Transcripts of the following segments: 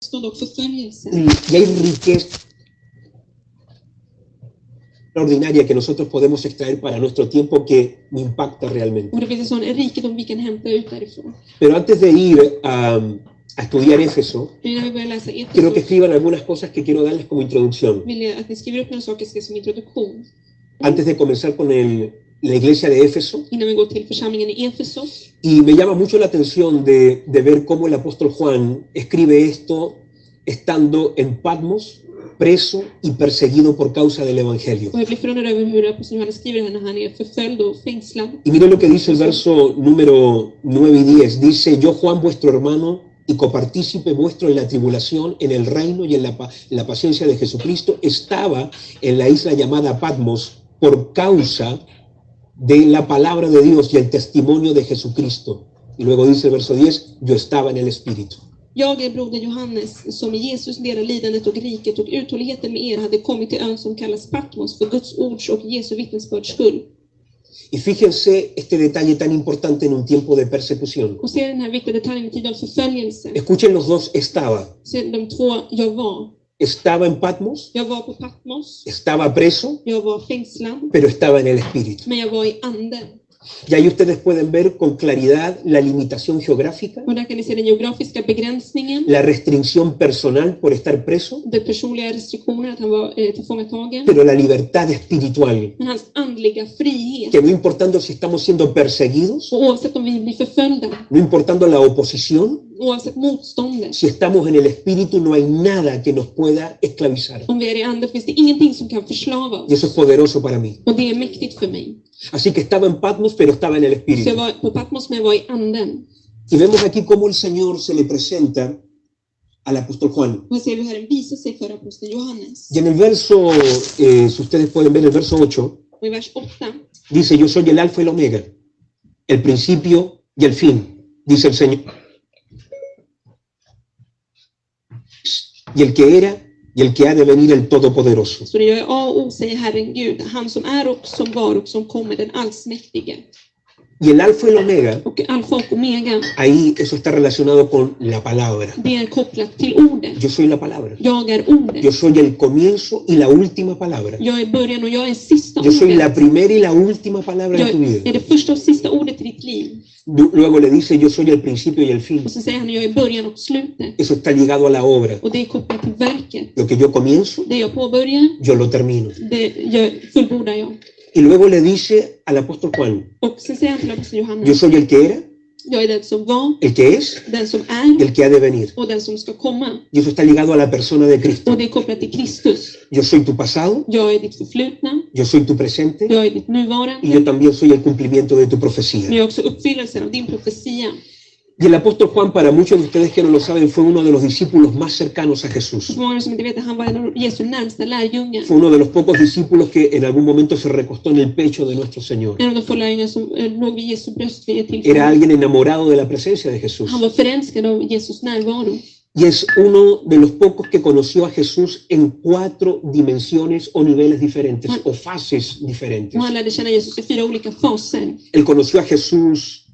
motstånd och förföljelse. Y hay riqueza extraordinaria que nosotros podemos extraer para nuestro tiempo que me impacta realmente. Och det finns en sån rikedom vi kan hämta ut därifrån. Pero antes de ir a estudiar Éfeso, Innan vi börjar läsa quiero que Efesos escriban algunas cosas que quiero darles como introducción. vill jag att ni skriver upp några saker som introduktion. Antes de comenzar con la iglesia de Éfeso, Innan vi går till församlingen i Efesos. y me llama mucho la atención de ver cómo el apóstol Juan escribe esto estando en Patmos, preso y perseguido por causa del evangelio. Och jag blir förundrad över hur aposteln Johannes skriver det när han är förföljd och fängslad. Y miren lo que dice el verso número 9 y 10. Dice, yo Juan vuestro hermano y copartícipe vuestro en la tribulación, en el reino y en la paciencia de Jesucristo, estaba en la isla llamada Patmos por causa de la palabra de Dios y el testimonio de Jesucristo. Y luego dice el verso 10, yo estaba en el Espíritu. Jag är broder Johannes, som i Jesus delar lidandet och riket och uthålligheten med er hade kommit till ön som kallas Patmos för Guds ords och Jesu vittnesbörds skull. Y fíjense este detalle tan importante en un tiempo de persecución. Och se den här viktiga detaljen i tid av förföljelse. Escuchen los dos estaba. Se de två jag var. Estaba en Patmos, Jag var på Patmos. estaba preso, Jag var fängslad. pero estaba en el Espíritu. Men jag var i anden. Y ahí ustedes pueden ver con claridad la limitación geográfica, Och där kan ni se den geografiska begränsningen. la restricción personal por estar preso, Den personliga restriktionen att han var tillfångatagen. pero la libertad espiritual, Men hans andliga frihet. que no importando si estamos siendo perseguidos, Och oavsett om vi blir förföljda. no importando la oposición, Oavsett motståndet. si estamos en el Espíritu no hay nada que nos pueda esclavizar. Om vi är i anden finns det ingenting som kan förslava Y oss. eso es poderoso para mí. Och det är mäktigt för mig. Así que estaba en Patmos, pero estaba en el Så jag Espíritu. var på Patmos men jag var i anden. Y vemos aquí cómo el Señor se le presenta al apóstol Juan. Och här ser vi Herren visa sig för aposteln Johannes. Y en el verso, si ustedes pueden ver el verso 8, Och i vers 8. dice, yo soy el alfa y el omega, el principio y el fin, dice el Señor. Y el que era y el que ha de venir, el Todopoderoso. Så det gör A och O, säger Herren Gud. Han som är och som var och som kommer, den allsmäktige. Y el alfa y el omega, Och alfa och omega, ahí eso está relacionado con la palabra. det är kopplat till ordet. Yo soy la palabra. Jag är ordet. Yo soy el comienzo y la última palabra. Jag är början och jag är sista Yo soy la ordet. primera y la última palabra de Jag tu vida. är det första och sista ordet i ditt liv. Luego le dice, yo soy el principio y el fin. Och så säger han, jag är början och slutet. Eso está ligado a la obra. Och det är kopplat till verket. Lo que yo comienzo, Det jag påbörjar, yo lo termino. det fullbordar jag. Y luego le dice al apóstol Juan, Och sen säger han till aposteln yo Johannes, soy el que era, jag är den som var, el que es den som y är el que ha de venir. och den som ska komma. Y eso está ligado a la persona de Cristo. Och det är kopplat till Kristus. Yo soy tu pasado, Jag är ditt förflutna, yo soy tu presente jag är ditt y nuvarande, yo también soy el cumplimiento de tu men profecía. jag är också uppfyllelsen av din profetia. Y el apóstol Juan, para muchos de ustedes que no lo saben, fue uno de los discípulos más cercanos a Jesús. Så många som inte vet att han var en av Jesu närmsta lärjungar. Fue uno de los pocos discípulos que en algún momento se recostó en el pecho de nuestro Señor. En av de få lärjungar som låg vid Jesu bröst vid ett Era tillfälle. alguien enamorado de la presencia de Jesús. Han var förälskad av Jesus närvaro. Y es uno de los pocos que conoció a Jesús en 4 dimensiones o niveles diferentes o fases diferentes. Och han lärde känna Jesus i 4 olika faser. Él conoció a Jesús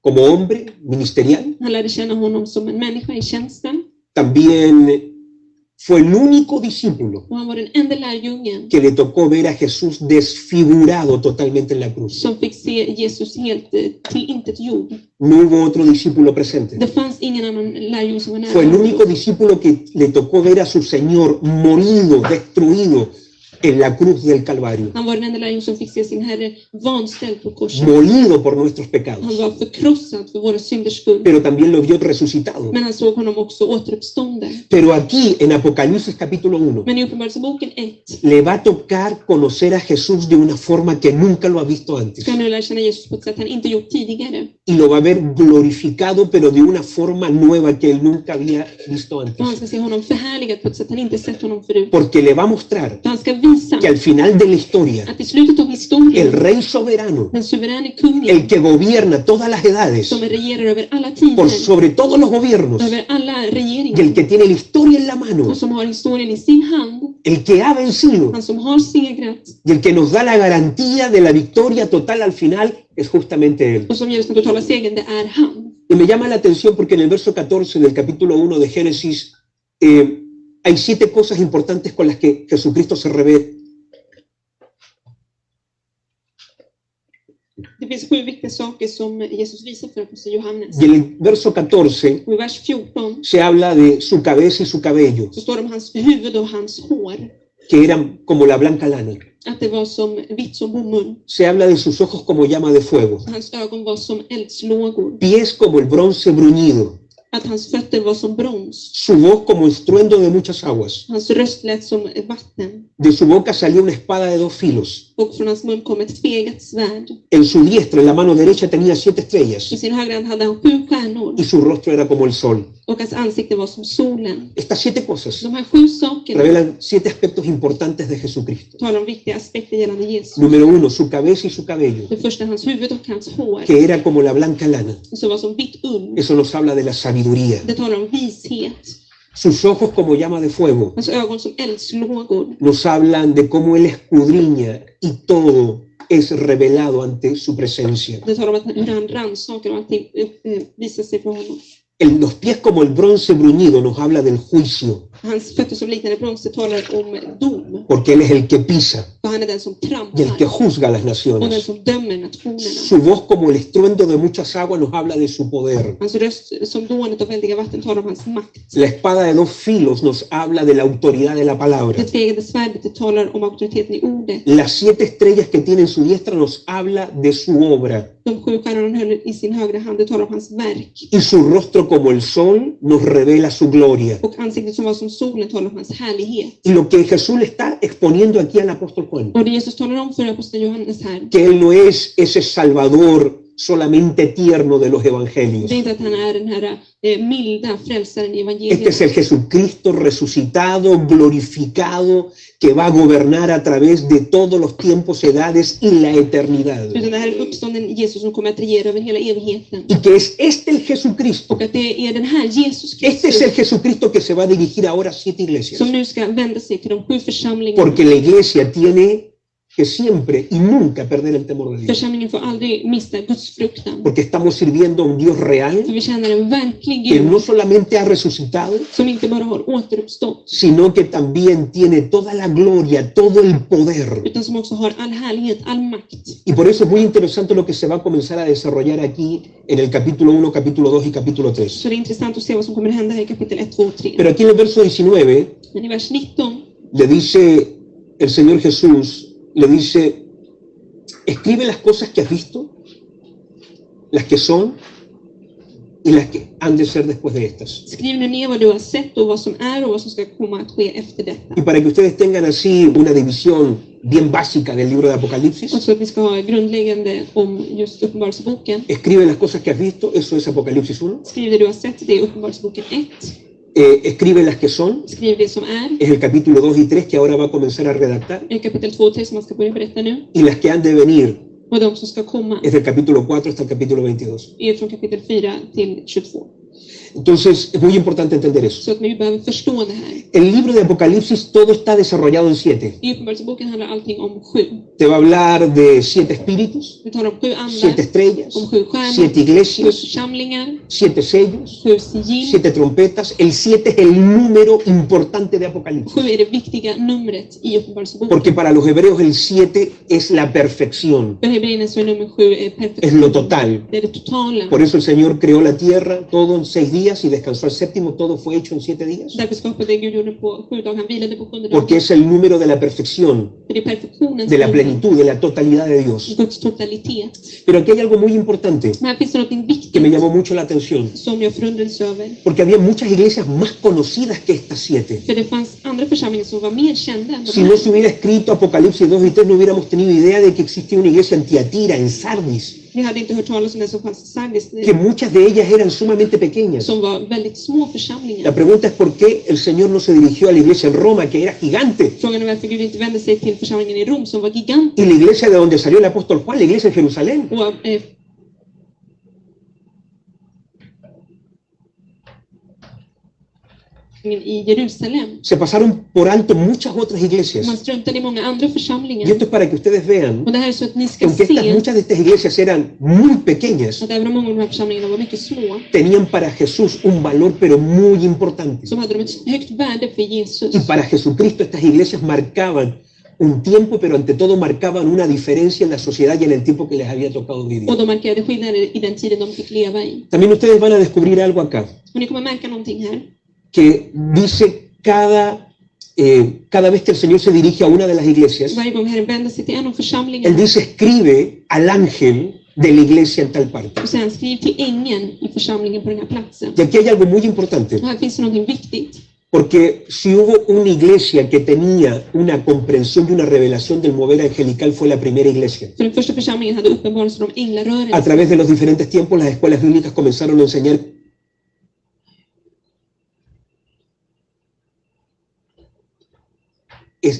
como hombre ministerial. Han lärde känna honom som en människa i tjänsten. También fue el único discípulo Och han var den enda lärjungen que le tocó ver a Jesús desfigurado totalmente en la cruz. som fick se Jesus helt tillintetgjord. No hubo otro discípulo presente. Det fanns ingen annan lärjung som var Fue el único närvarande. discípulo que le tocó ver a su Señor morido, destruido en la cruz del Calvario, Han var den enda lärjung som fick se sin Herre vanställd på korset. molido por nuestros pecados, Han var förkrossad för våra synders skull. pero también lo vio resucitado. Men han såg honom också återuppstånden. Pero aquí en Apocalipsis capítulo 1 Men i Uppenbarelseboken 1 le va a tocar conocer a Jesús de una forma que nunca lo ha visto antes. ska han nu lära känna Jesus på ett sätt han inte gjort tidigare. Y lo va a ver glorificado, pero de una forma nueva que él nunca había visto Och antes. han ska se honom förhärligad på ett sätt han inte sett honom förut. Porque le va a mostrar För han ska visa que al final de la historia, att i slutet av el historien, Rey soberano, den suveräne kungen el que gobierna todas las edades, som regerar över alla por tider, sobre todos los gobiernos, över alla y el regeringar, que tiene la historia en la mano, och som har historien i sin hand, el que ha vencido han som har segrat, y el que nos da la garantía de la victoria total al final, es justamente él. och som ger oss den totala segern, det är han. Y me llama la atención porque en el verso 14 del capítulo 1 de Génesis hay 7 cosas importantes con las que Jesucristo se revela. Det finns 7 viktiga saker som Jesus visar för aposteln Johannes. Y en el verso 14 Och i vers 14 se habla de su cabeza y su cabello, så står det om hans huvud och hans hår. que eran como la blanca lana. Att det var som vitt som bomull. Se habla de sus ojos como llama de fuego, Hans ögon var som eldslågor. pies como el bronce bruñido, Att hans fötter var som brons. su voz como estruendo de muchas aguas. Hans röst lät som vatten. De su boca salía una espada de 2 filos. Och från hans mun kom ett tveeggat svärd. En su diestra, en la mano derecha, tenía 7 estrellas I sin högra hand hade han 7 stjärnor. y su rostro era como el sol. Och hans ansikte var som solen. Estas 7 cosas De här 7 sakerna revelan 7 aspectos importantes de Jesucristo. talar om viktiga aspekter gällande Jesus. Número 1, su cabeza y su cabello, Det första hans huvud och hans hår. que era como la blanca lana. Som var som vitt ull. Eso nos habla de la sabiduría. Det talar om vishet. Sus ojos como llama de fuego Hans ögon som eldslågor. nos hablan de cómo Él escudriña y todo es revelado ante su presencia. Det talar om att hur han rannsakar och allting visar sig för honom. Los pies como el bronce bruñido nos habla del juicio, Hans fötter som liknar bronze talar om dom. porque Él es el que pisa För han är den som y el trampar que juzga a las och den naciones. som dömer nationerna. Su voz como el estruendo de muchas aguas nos habla de su poder. Hans röst som dånet av väldiga vatten talar om hans makt. La espada de 2 filos nos habla de la autoridad de la palabra. Det tveeggade svärdet det talar om auktoriteten i ordet. Las 7 estrellas que tiene en su diestra nos habla de su obra. De 7 stjärnorna han höll i sin högra hand det talar om hans verk. Y su rostro como el sol nos revela su gloria. Och ansiktet som var som solen talar om hans härlighet. Y lo que Jesús le está exponiendo aquí al apóstol Juan, Och det Jesus talar om för aposteln Johannes här. que Él no es ese salvador solamente tierno de los evangelios. Det är inte att han är den här milda frälsaren i Este es evangeliet. el Jesucristo resucitado, glorificado, que va a gobernar a través de todos los tiempos, edades y la eternidad. Utan det här är uppstånden Jesus som kommer att regera över hela evigheten. Y que es este el Jesucristo. Och att det är den här Jesus Este es el Kristus Jesucristo que se va a dirigir ahora a 7 iglesias. som nu ska vända sig till de 7 församlingarna. Porque la iglesia tiene que siempre y nunca perder el temor de Dios. Församlingen får aldrig mista Guds fruktan. Porque estamos sirviendo a un Dios real För vi tjänar en verklig que Gud no solamente ha resucitado, som inte bara har återuppstått. sino que también tiene toda la gloria, todo el poder. Utan som också har all härlighet, all makt. Y por eso es muy interesante lo que se va a comenzar a desarrollar aquí en el capítulo 1, capítulo 2 y capítulo 3. Så det är intressant att se vad som kommer att hända här i kapitel 1, 2 och 3. Pero aquí en el verso 19 Men i vers 19 le dice el Señor Jesús, le dice, escribe las cosas que has visto, las que son y las que han de ser después de estas. skriv nu ner vad du har sett och vad som är och vad som ska komma att ske efter detta. Y para que ustedes tengan así una división bien básica del libro de Apocalipsis, Och så att vi ska ha grundläggande om just Uppenbarelseboken. escribe las cosas que has visto, eso es Apocalipsis 1. Skriv det du har sett, det är Uppenbarelseboken 1. Escribe las que son, Skriv det som är, es el capítulo 2 y 3 que ahora va a comenzar a redactar. i kapitel 2 och 3 som man ska börja berätta nu. Y las que han de venir, Och de som ska komma es del capítulo 4 hasta el capítulo 22. är från kapitel 4 till 22. Entonces, es muy importante entender eso. Så att vi behöver förstå det här. El libro de Apocalipsis todo está desarrollado en 7. I Uppenbarelseboken handlar allting om 7. Te va a hablar de 7 espíritus, Det talar om 7 7 andar, estrellas, om 7 stjärnor, 7 7 iglesias, församlingar, 7 sellos, 7 sigill. 7 trompetas. El 7 es el número importante de Apocalipsis. 7 är det viktiga numret i Uppenbarelseboken. Porque para los hebreos el 7 es la perfección, För hebreerna så är nummer 7 es perfektion. lo total. Det är det totala. Por eso el Señor creó la tierra todo en 6 días y descansó al séptimo, todo fue hecho en 7 días. Därför skapade Gud jorden på 7 dagar, han vilade på 7:e Porque dagen. es el número de la perfección, För det är perfektionens de la nummer, plenitud, de la totalidad de Dios. Guds totalitet. Pero aquí hay algo muy importante Men här finns det något que me viktigt llamó mucho la atención. som jag förundrades över. Porque había muchas iglesias más conocidas que estas 7. För det fanns andra församlingar som var mer kända än de Si no här. se hubiera escrito Apocalipsis 2 y 3, no hubiéramos tenido idea de que existía una iglesia en Tiatira, en Sardis, Vi hade inte hört talas om det som fanns i Sardis, que muchas de ellas eran sumamente pequeñas. som var väldigt små La församlingar. pregunta es por qué el Señor no se dirigió a la iglesia en Roma, que era gigante, Frågan är varför Gud inte vände sig till församlingen i Rom som var gigantisk. y la iglesia de donde salió el apóstol Juan, la iglesia en Jerusalén. Och i Jerusalem. Se pasaron por alto muchas otras iglesias. Man struntade i många andra Y församlingar. esto es para que ustedes vean Och det här är så att ni que ska aunque se muchas de estas iglesias eran muy pequeñas, att även om många av de här församlingarna var mycket små, tenían para Jesús un valor pero muy importante. så hade de ett högt värde för Jesus. Y para Jesucristo estas iglesias marcaban un tiempo, pero ante todo marcaban una diferencia en la sociedad y en el tiempo que les había tocado vivir. Och de markerade skillnader i den tiden de fick leva i. También ustedes van a descubrir algo acá, Och ni kommer märka någonting här. que dice cada vez que el Señor se dirige a una de las iglesias, Varje gång Herren vänder sig till en av Él församlingarna, dice, escribe al ángel de la iglesia en tal parte. och sen skriv till ängeln i församlingen på den här platsen. Y aquí hay algo muy importante, Och här finns det någonting viktigt. porque si hubo una iglesia que tenía una comprensión y una revelación del mover angelical, fue la primera iglesia. För den första församlingen hade uppenbarelsen om A änglarörelsen. través de los diferentes tiempos, las escuelas bíblicas comenzaron a enseñar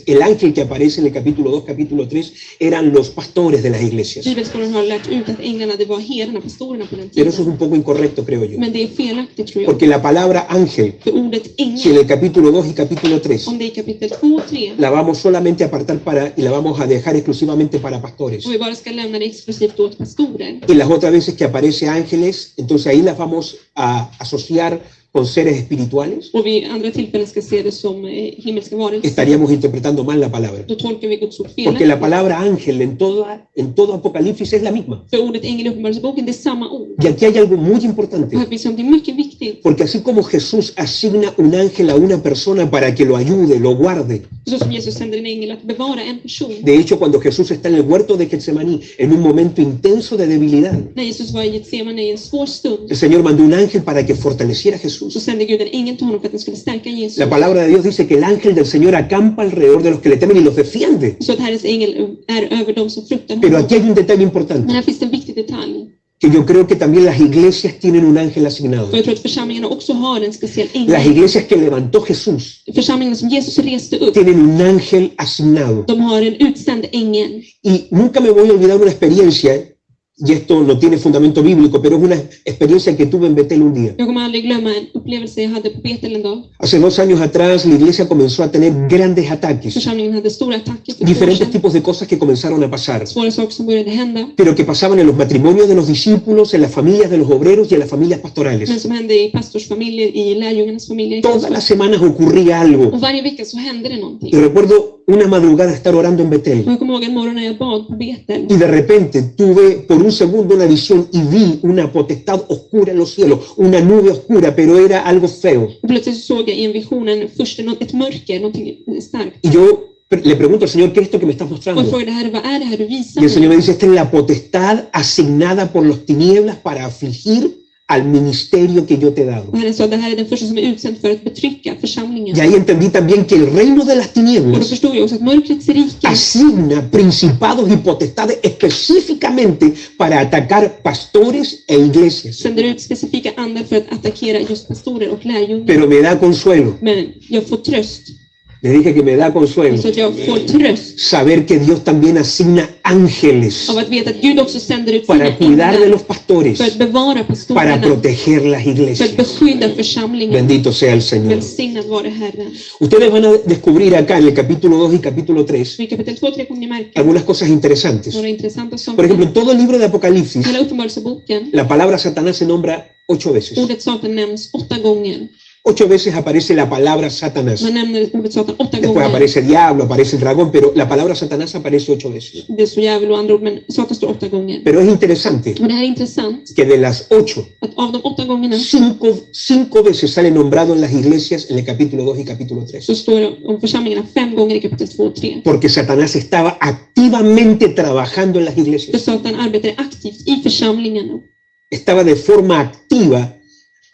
el ángel que aparece en el capítulo 2, capítulo 3, eran los pastores de las iglesias. Bibelskolan har lärt ut att änglarna, det var herdarna, pastorerna på den Pero eso es tiden. un poco incorrecto, creo yo. Men det är felaktigt, tror jag. Porque la palabra ángel, För ordet si en ängel, el capítulo 2 y capítulo 3, om det är i kapitel 2 och 3, la vamos solamente a apartar y la vamos a dejar exclusivamente para pastores. och vi bara ska lämna det exklusivt åt pastorer. Y las otras veces que aparece ángeles, entonces ahí las vamos a asociar con seres espirituales. Och vid andra tillfällen ska se det som himmelska varelser. Estaríamos interpretando mal la palabra. Då tolkar vi Guds ord Porque la felaktigt. palabra ángel en todo Apocalipsis es la misma. För ordet ängel i Uppenbarelseboken, det är samma ord. Y aquí hay algo muy Och importante. här finns någonting mycket viktigt. Porque así como Jesús asigna un ángel a una persona para que lo ayude, lo guarde. Så som Jesus sänder en ängel att bevara en person. De hecho, cuando Jesús está en el huerto de Getsemaní, en un momento intenso de debilidad, När Jesus var i Getsemane i en svår stund, el Señor mandó un ángel para que fortaleciera a så Jesús. sände Gud en ängel till honom för att den skulle stärka Jesus. La palabra de Dios dice que el ángel del Señor acampa alrededor de los que le temen y los defiende. Så att Herrens ängel är över dem som fruktar Pero honom. aquí hay un detalle Men importante, här finns det en viktig detalj. que yo creo que también las iglesias tienen un ángel asignado. Och jag tror att församlingarna också har en speciell Las ängel. iglesias que levantó Jesús Församlingarna som Jesus reste upp, tienen un ángel asignado. de har en utsänd ängel. Y nunca me voy a olvidar una experiencia, y esto no tiene fundamento bíblico, pero es una experiencia que tuve en Betel un día. Jag kommer aldrig glömma en upplevelse jag hade på Betel en dag. Hace 2 años atrás la iglesia comenzó a tener grandes ataques, Församlingen hade stora attacker för diferentes korsen. tipos de cosas que comenzaron a pasar, Svåra saker som började hända. pero que pasaban en los matrimonios de los discípulos, en las familias de los obreros y en las familias Men pastorales. som hände i pastorsfamiljer, i lärjungarnas familjer. i Todas las semanas ocurría algo. Och varje vecka så hände det någonting. Y recuerdo una madrugada estar orando en Och Betel jag kommer ihåg en morgon när jag bad på Betel. y de repente tuve por un segundo una visión y vi una potestad oscura en los cielos, una nube oscura, pero era algo feo. Och plötsligt så såg jag i en vision först ett mörker, någonting starkt. Y yo le pregunto al Señor, ¿qué es esto que me estás Och jag mostrando? frågade Herre, vad är det här du visar Y el Señor me mig? dice, esta es la potestad asignada por los tinieblas para afligir al ministerio que yo te he dado. Och Herren sa, det här är den första som är utsänd för att betrycka församlingen. Y ahí entendí también que el reino de las Och då tinieblas förstod jag också att mörkrets rike asigna principados y potestades específicamente para atacar pastores e iglesias. sänder ut specifika andar för att attackera just pastorer och lärjungar. Pero me da consuelo. Men jag får tröst. Le dije que me da consuelo Så att jag får tröst saber que Dios también asigna ángeles av att veta att Gud också sänder ut para sina cuidar de änglar los pastores, för att bevara para pastorerna, proteger las för att iglesias. beskydda församlingen. Bendito sea el Señor. Välsignad vare Herren. Ustedes van a descubrir acá en el capítulo 2 y capítulo 3 Så i kapitel 2 och 3 kommer ni märka algunas cosas interesantes. några intressanta Por ejemplo, saker. en todo el libro de Apocalipsis, Hela Uppenbarelseboken, la palabra Satanás se nombra 8 veces. ordet Satan nämns 8 gånger. 8 veces aparece la palabra Satanás. Man nämner ordet Satan 8 Después gånger. aparece diablo, aparece el dragón, pero la palabra Satanás aparece 8 veces. Det är så djävul och andra ord, men Satan står 8 gånger. Pero es interesante Och det här är intressant, que de las 8, att av de 8 gångerna 5 veces sale nombrado en las iglesias en el capítulo 2 y capítulo 3. så står det om församlingarna 5 gånger i kapitel 2 och 3. Porque Satanás estaba activamente trabajando en las För iglesias. Satan arbetade aktivt i församlingarna. Estaba de forma activa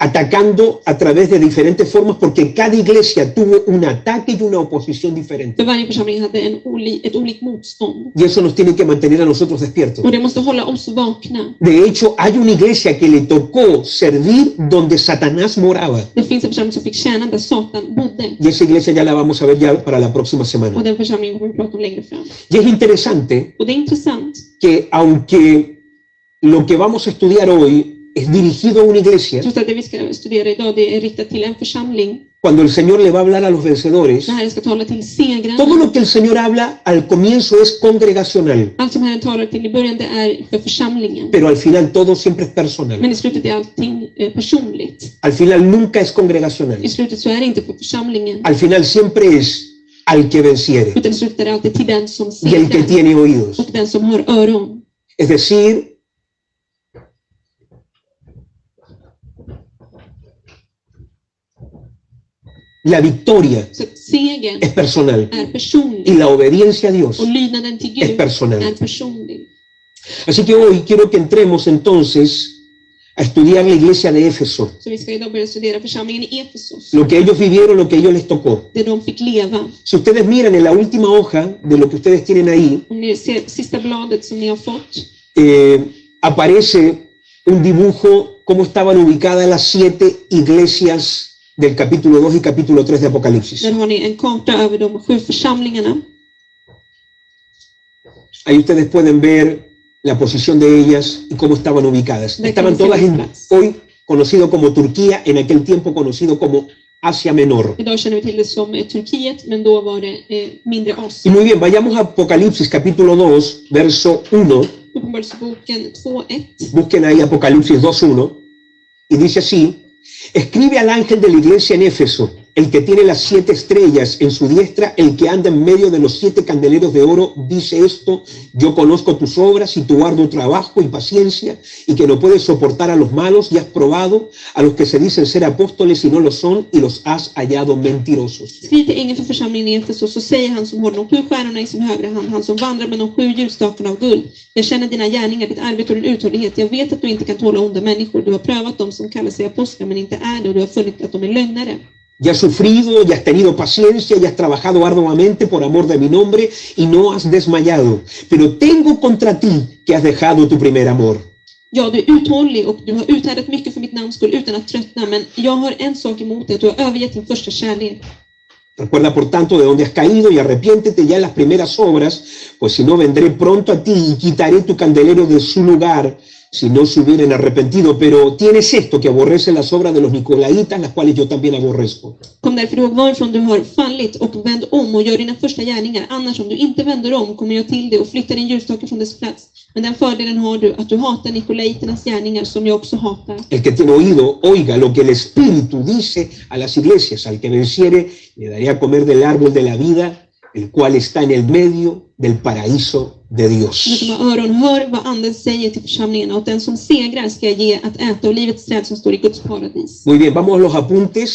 atacando a través de diferentes formas porque cada iglesia tuvo un ataque y una oposición diferente. För varje församling hade ett olikt motstånd. Y eso nos tiene que mantener a nosotros despiertos. Och det måste hålla oss vakna. De hecho, hay una iglesia que le tocó servir donde Satanás moraba. Det finns en församling som fick tjäna där Satan bodde. Y esa iglesia ya la vamos a ver ya para la próxima Och semana. den församlingen kommer vi prata om längre fram. Y es interesante Och det är intressant que aunque lo que vamos a estudiar hoy es dirigido a una iglesia, trots att det vi ska studera idag det är riktat till en församling, cuando el Señor le va a hablar a los vencedores, när Herren ska tala till segrarna. todo lo que el Señor habla al comienzo es congregacional, Allt som Herren talar till i början, det är för församlingen. pero al final todo siempre es personal. Men i slutet är allting personligt. Al final nunca es congregacional. I slutet så är det inte för församlingen. Al final siempre es al que venciere Utan i slutet är det alltid till den som y el que segrar. tiene oídos. Och den som har öron. Es decir, la victoria Så segern es personal är personlig. y la obediencia a Dios Och lydnaden till es Gud personal. är personlig. Así que hoy quiero que entremos entonces a estudiar la iglesia de Éfeso, Så vi ska idag börja studera församlingen i Efesos. lo que ellos vivieron, lo que a ellos les tocó. Det de fick leva. Si ustedes miran en la última hoja de lo que ustedes tienen ahí, Om ni ser sista bladet som ni har fått, aparece un dibujo cómo estaban ubicadas las 7 iglesias del capítulo 2 y capítulo 3 de Apocalipsis. där har ni en karta över de 7 församlingarna. Ahí ustedes pueden ver la posición de ellas y cómo estaban ubicadas. Estaban todas en hoy conocido como Turquía, en aquel tiempo conocido como Asia Menor. Idag känner vi till det som Turkiet, men då var det mindre Y Asien. muy bien, vayamos a Apocalipsis capítulo 2, verso 1. Uppenbarelseboken 2:1. Busquen ahí Apocalipsis 2.1 y dice así: escribe al ángel de la iglesia en Éfeso, el que tiene las 7 estrellas en su diestra, el que anda en medio de los 7 candeleros de oro, dice esto: yo conozco tus obras y tu arduo trabajo y paciencia, y que no puedes soportar a los malos, y has probado a los que se dicen ser apóstoles y no lo son, y los has hallado mentirosos. Skriv till ängeln för församlingen i Efesos, så säger han som har de 7 stjärnorna i sin högra hand, han som vandrar med de 7 ljusstakarna av guld. Jag känner dina gärningar, ditt arbete och din uthållighet. Jag vet att du inte kan tåla onda människor. Du har prövat dem som kallar sig apostlar men inte är det, och du har funnit att de är lögnare. Y has sufrido, y has tenido paciencia, y has trabajado arduamente por amor de mi nombre, y no has desmayado. Pero tengo contra ti que has dejado tu primer amor. Ja, du är uthållig och du har uthärdat mycket för mitt namns skull utan att tröttna, men jag har en sak emot dig, att du har övergett din första kärlek. Recuerda por tanto de dónde has caído y arrepiéntete ya en las primeras obras, pues si no vendré pronto a ti y quitaré tu candelero de su lugar, si no se hubieran arrepentido. Pero tienes esto, que aborrece las obras de los nicolaitas, las cuales yo también aborrezco. Kom därför ihåg varifrån du har fallit och vänd om och gör dina första gärningar. Annars om du inte vänder om kommer jag till dig och flyttar din ljusstake från dess plats. Men den fördelen har du, att du hatar nikolaiternas gärningar som jag också hatar. El que tiene oído, oiga lo que el Espíritu dice a las iglesias. Al que venciere, le daré a comer del árbol de la vida, el cual está en el medio del paraíso de Du Dios. som har öron, hör vad anden säger till församlingen, och den som segrar ska jag ge att äta av livets träd som står i Guds paradis. Muy bien, vamos a los apuntes.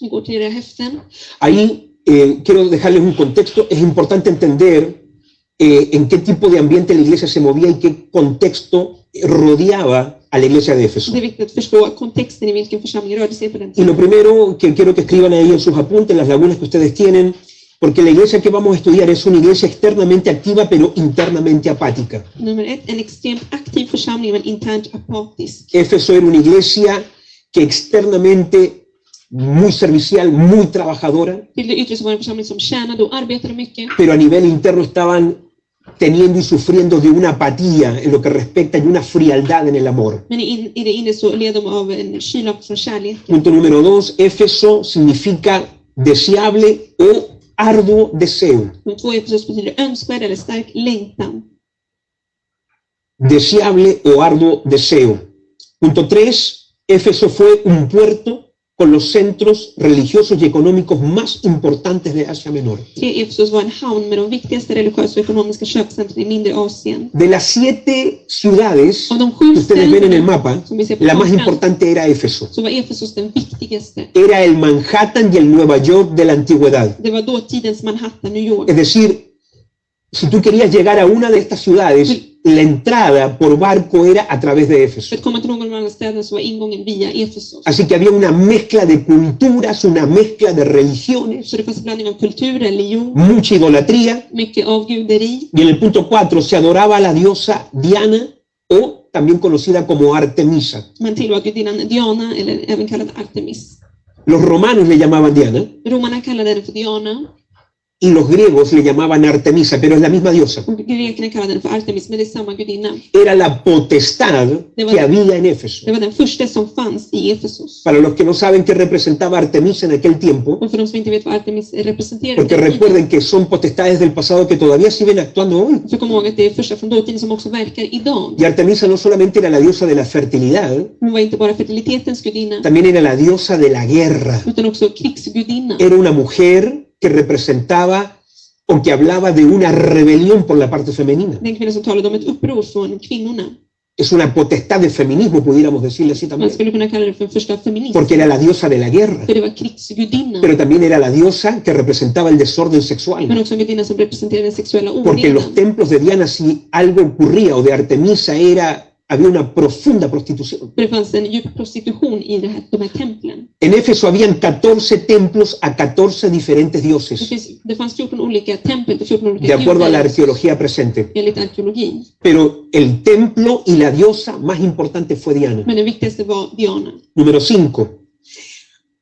Vi går till era häften. Ahí quiero dejarles un contexto. Es importante entender en qué tipo de ambiente la iglesia se movía y qué contexto rodeaba a la iglesia de Éfeso. Det är viktigt att förstå kontexten i vilken församling rörde sig på den Y tiden. lo primero que quiero que escriban ahí en sus apuntes, las lagunas que ustedes tienen, porque la iglesia que vamos a estudiar es una iglesia externamente activa pero internamente apática. Nummer 1, en extremt aktiv församling men internt apatisk. Éfeso era una iglesia que externamente muy servicial, muy trabajadora, Till det yttre så var det en församling som tjänade och arbetade mycket. pero a nivel interno estaban teniendo y sufriendo de una apatía en lo que respecta y una frialdad en el amor. Men i det inre så led de av en kyla från kärlek. Punto número 2, Éfeso significa deseable o arduo deseo. Nummer 2, Efesos betyder önskvärd eller stark längtan. Deseable o arduo deseo. Punto 3, Éfeso fue un puerto con los centros religiosos y económicos más importantes de Asia Menor. 3, Efesos var en hamn med de viktigaste religiösa och ekonomiska köpcentren i mindre Asien. De las 7 ciudades Av de que 7 ustedes ven en el städerna mapa, som vi ser på la más kartan, importante era Éfeso. så var Efesos den viktigaste. Era el Manhattan y el Nueva York de la antigüedad. Det var dåtidens Manhattan, New York. Es decir, si tú querías llegar a una de estas ciudades, la entrada por barco era a través de För Éfeso. att komma till någon av de andra städerna så var ingången via Efesos. Así que había una mezcla de culturas, una mezcla de religiones, Så det fanns en blandning av kultur, religion, mucha idolatría. mycket avguderi. Y en el punto 4 se adoraba a la diosa Diana, o también conocida como Artemisa. Man tillbad gudinnan Diana, eller även kallad Artemis. Los romanos le llamaban Diana, Romarna kallade den för Diana. y los griegos le llamaban Artemisa, pero es la misma diosa. Och grekerna kallade den för Artemis, men det är samma gudinna. Era la potestad que había en Éfeso. Det var den första som fanns i Efesos. Para los que no saben qué representaba Artemisa en aquel tiempo, Och för de som inte vet vad Artemis representerar, porque recuerden que son potestades del pasado que todavía siguen actuando hoy. så kom ihåg att det är första från dåtiden som också verkar idag. Y Artemisa no solamente era la diosa de la fertilidad, Hon var inte bara fertilitetens gudinna, también era la diosa de la guerra. utan också krigsgudinna. Era una mujer que representaba o que hablaba de una rebelión por la parte femenina. Den kvinna som talade om ett uppror från kvinnorna. Es una potestad de feminismo, pudiéramos decirle así Man también, skulle kunna kalla det för första feminism. porque era la diosa de la guerra, För det var krigsgudinna. pero también era la diosa que representaba el desorden sexual. Men också en gudinna som representerade den sexuella Porque en los oreden. templos de Diana, si algo ocurría o de Artemisa, había una profunda prostitución. För det fanns en djup prostitution i de här templen. En Éfeso habían 14 templos a 14 diferentes dioses, Det fanns 14 olika tempel till 14 olika de acuerdo a la gudar, arqueología presente. enligt arkeologi. Pero el templo y la diosa más importante fue Diana. Men den viktigaste var Diana. Número 5.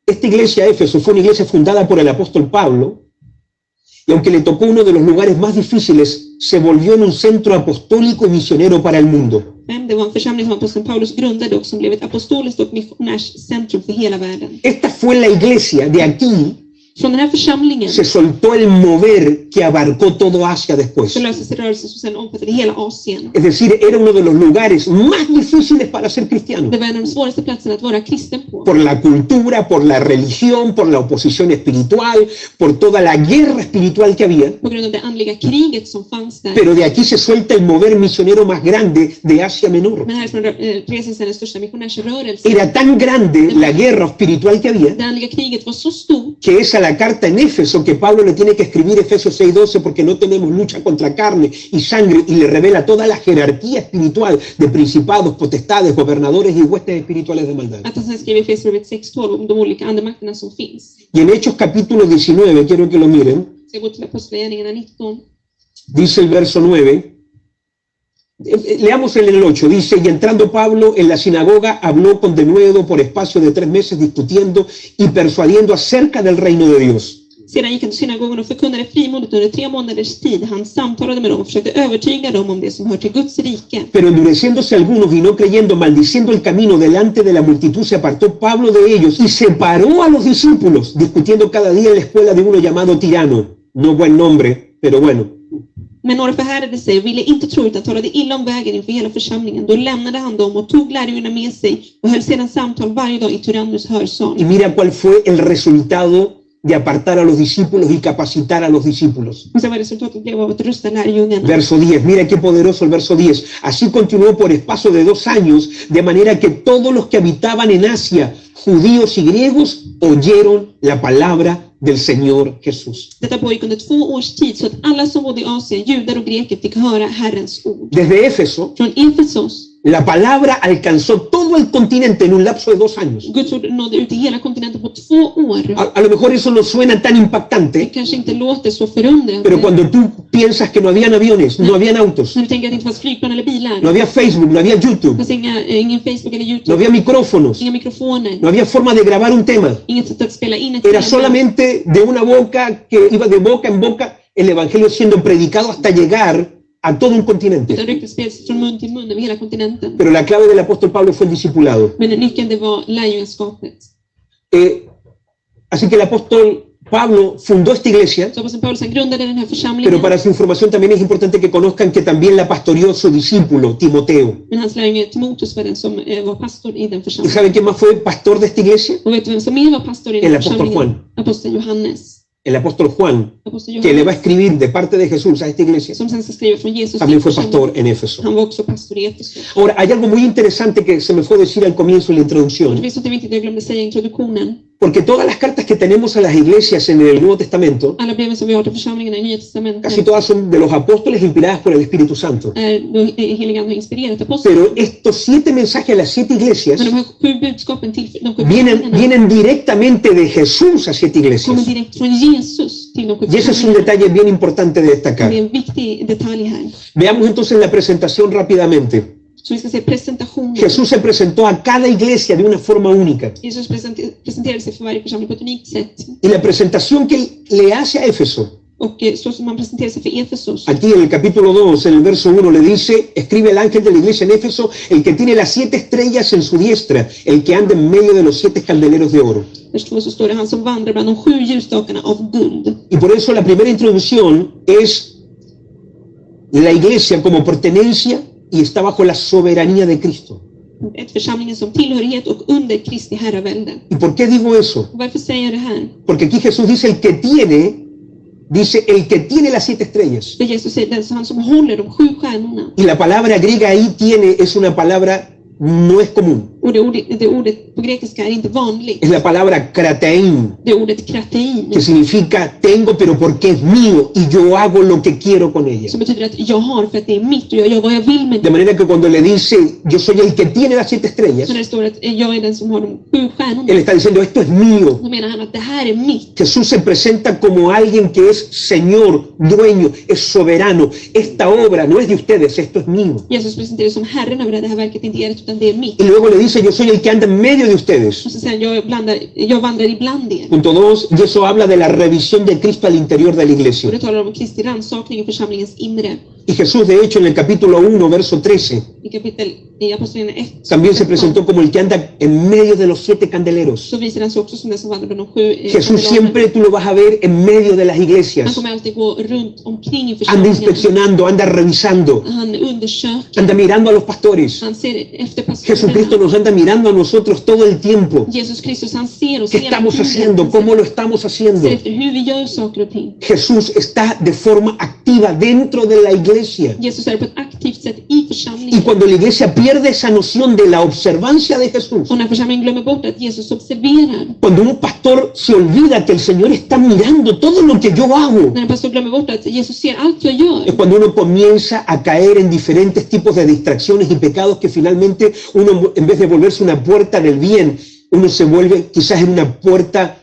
Esta iglesia, Éfeso, fue una iglesia fundada por el apóstol Pablo, y aunque le tocó uno de los lugares más difíciles, se volvió en un centro apostólico y misionero para el mundo. Det var en församling som aposteln Paulus grundade och som blev ett apostoliskt och missionärscentrum för hela världen. Esta fue la iglesia, de aquí Från den här församlingen se soltó el mover que abarcó todo Asia después. så löstes rörelser som sedan omfattade hela Asien. Es decir, era uno de los lugares más difíciles para ser cristiano. Det var en av de svåraste platserna att vara kristen på. Por la cultura, por la religión, por la oposición espiritual, por toda la guerra espiritual que había. På grund av det andliga kriget som fanns där. Pero de aquí se suelta el mover misionero más grande de Asia Menor. Men härifrån reser sig den största missionärsrörelsen. Era tan grande la guerra espiritual que había, Det andliga kriget var så stort que es a la carta en Éfeso que Pablo le tiene que escribir Efesios 6:12, porque no tenemos lucha contra carne y sangre, y le revela toda la jerarquía espiritual de principados, potestades, gobernadores y huestes espirituales de maldad. att han sen skriver i Efesierbrevet 6:12 om de olika andemakterna som finns. Y en Hechos capítulo 19, quiero que lo miren, Så jag går till Apostlagärningarna 19. dice el verso 9, leamos en el 8, dice, y entrando Pablo en la sinagoga, habló con denuedo por espacio de 3 meses, discutiendo y persuadiendo acerca del reino de Dios. Sedan gick han till synagogan och förkunnade frimodigt under 3 månaders tid. Han samtalade med dem och försökte övertyga dem om det som hör till Guds rike. Pero endureciéndose algunos y no creyendo, maldiciendo el camino delante de la multitud, se apartó Pablo de ellos y separó a los discípulos, discutiendo cada día en la escuela de uno llamado Tirano. No buen nombre, pero bueno. Men några förhärdade sig och ville inte tro utan talade illa om vägen inför hela församlingen. Då lämnade han dem och tog lärjungarna med sig och höll sedan samtal varje dag i Tyrannus hörsal. Y mira cuál fue el resultado de apartar a los discípulos y capacitar a los discípulos. Och sen var resultatet blev av att rusta lärjungarna. Verso 10, mira qué poderoso el verso 10. Así continuó por espacio de 2 años, de manera que todos los que habitaban en Asia, judíos y griegos, oyeron la palabra del Señor Jesús. Detta pågick under 2 års tid så att alla som bodde i Asien, judar och greker, fick höra Herrens ord. Desde Éfeso, Från Efesos, la palabra alcanzó todo el continente en un lapso de 2 años. Guds ord nådde ut i hela kontinenten på 2 år. A lo mejor eso no suena tan Det impactante, kanske inte låter så förundrande. pero cuando tú piensas que no habían aviones, no habían autos, När du tänker att det inte fanns flygplan eller bilar. no había Facebook, no había Det YouTube, fanns ingen Facebook eller no YouTube. había micrófonos, Inga mikrofoner. no había forma de grabar un tema. Inget sätt att spela in ett Era tema. solamente de una boca que iba de boca en boca el evangelio siendo predicado hasta llegar a todo un continente. Utan ryktet spreds från mun till mun över hela kontinenten. Pero la clave del apóstol Pablo fue el discipulado. Men nyckeln det var lärjungaskapet. Así que el apóstol Pablo fundó esta iglesia, Så aposteln Paulus han grundade den här pero församlingen. para su información también es importante que conozcan que también la pastoreó su discípulo, Timoteo. Men hans lärjunge Timoteus var den som var pastor i den ¿Y församlingen. saben quién más fue pastor de esta iglesia? Och vet du vem som mer var pastor i El den apóstol församlingen? Juan. Aposteln Johannes. El apóstol Juan, Aposteln que le va a Johannes. escribir de parte de Jesús a esta iglesia, Som sen ska skriva från Jesus. también till fue församlingen. pastor en Éfeso. Han var också pastor i Efesos. Ahora, hay algo muy interesante que se me fue decir al comienzo en la Det introducción, finns något viktigt jag glömde säga i introduktionen. porque todas las cartas que tenemos a las iglesias en el Nuevo Testamento, Alla breven som vi har till församlingarna i Nya Testamentet casi todas son de los apóstoles inspiradas por el Espíritu Santo. Heliga Ande har inspirerat apostlarna. Pero estos 7 mensajes a las 7 iglesias Men de här 7 budskapen till de 7 vienen directamente de Jesús a 7 kommer iglesias. direkt från Jesus till de 7 Y ese es un detalle bien importante de destacar. Det är en viktig detalj här. Veamos entonces la presentación rápidamente. Så vi ska se presentationen. Jesús se presentó a cada iglesia de una forma única. Jesus presenterade sig för varje församling på ett unikt sätt. Y la presentación que le hace a Éfeso Och så som man presenterar sig för Efesos. Aquí en el capítulo 2, en el verso 1, le dice, escribe el ángel de la iglesia en Éfeso, el que tiene las 7 estrellas en su diestra, el que anda en medio de los 7 candeleros de oro. Vers 2 så står det, han som vandrar bland de 7 ljusstakarna av guld. Y por eso la primera introducción es la iglesia como pertenencia y está bajo la soberanía de Cristo. Ett församlingen som tillhörighet och under Kristi herravälde. ¿Y por qué digo eso? Och varför säger jag det här? Porque aquí Jesús dice el que tiene las 7 estrellas. För Jesus säger den han som håller de 7 stjärnorna. Y la palabra griega ahí es una palabra, no es común. Och det ordet på grekiska är inte vanligt. Es la palabra kratein, Det ordet kratein. que significa tengo pero porque es mío y yo hago lo que quiero con ella. Som betyder att jag har för att det är mitt och jag gör vad jag vill med De det. manera que cuando le dice yo soy el que tiene las 7 estrellas, Så när det står att jag är den som har de 7 stjärnorna. él está diciendo esto es mío. Då menar han att det här är mitt. Jesús se presenta como alguien que es Señor, dueño, es soberano. Esta obra no es de ustedes, esto es mío. Jesus presenterar som Herren över det här verket, inte ert utan det är mitt. Y luego le dice yo soy el que anda en medio de ustedes. Och så säger han, jag vandrar ibland er. Punto 2, y eso habla de la revisión de Cristo al interior de la Och iglesia. det talar om Kristi rannsakning i församlingens inre. Y Jesús, de hecho, en el capítulo 1, verso 13, I Apostlagärningarna 1 también se presentó como el que anda en medio de los 7 candeleros. så visar han sig också som den som vandrar bland de 7 Jesús kandelaberna. siempre tú lo vas a ver en medio de las Han iglesias. kommer alltid gå runt omkring i Anda församlingen. inspeccionando, anda revisando, Han undersöker. anda mirando a los pastores. Han ser efter Jesucristo pastorerna. nos anda mirando a nosotros todo el tiempo. Jesus Kristus, han ser och ¿Qué ser estamos tiden. haciendo? Han ¿Cómo lo estamos haciendo? ser efter hur vi gör saker och ting. Jesús está de forma activa dentro de la iglesia. Jesus är på ett aktivt sätt i Y församlingen. cuando la iglesia pierde esa noción de la observancia de Jesús, Och när församlingen glömmer bort att Jesus observerar. cuando un pastor se olvida que el Señor está mirando todo lo que yo hago, När en pastor glömmer bort att Jesus ser allt jag gör. es cuando uno comienza a caer en diferentes tipos de distracciones y pecados que finalmente uno, en vez de volverse una puerta del bien, uno se vuelve quizás en una puerta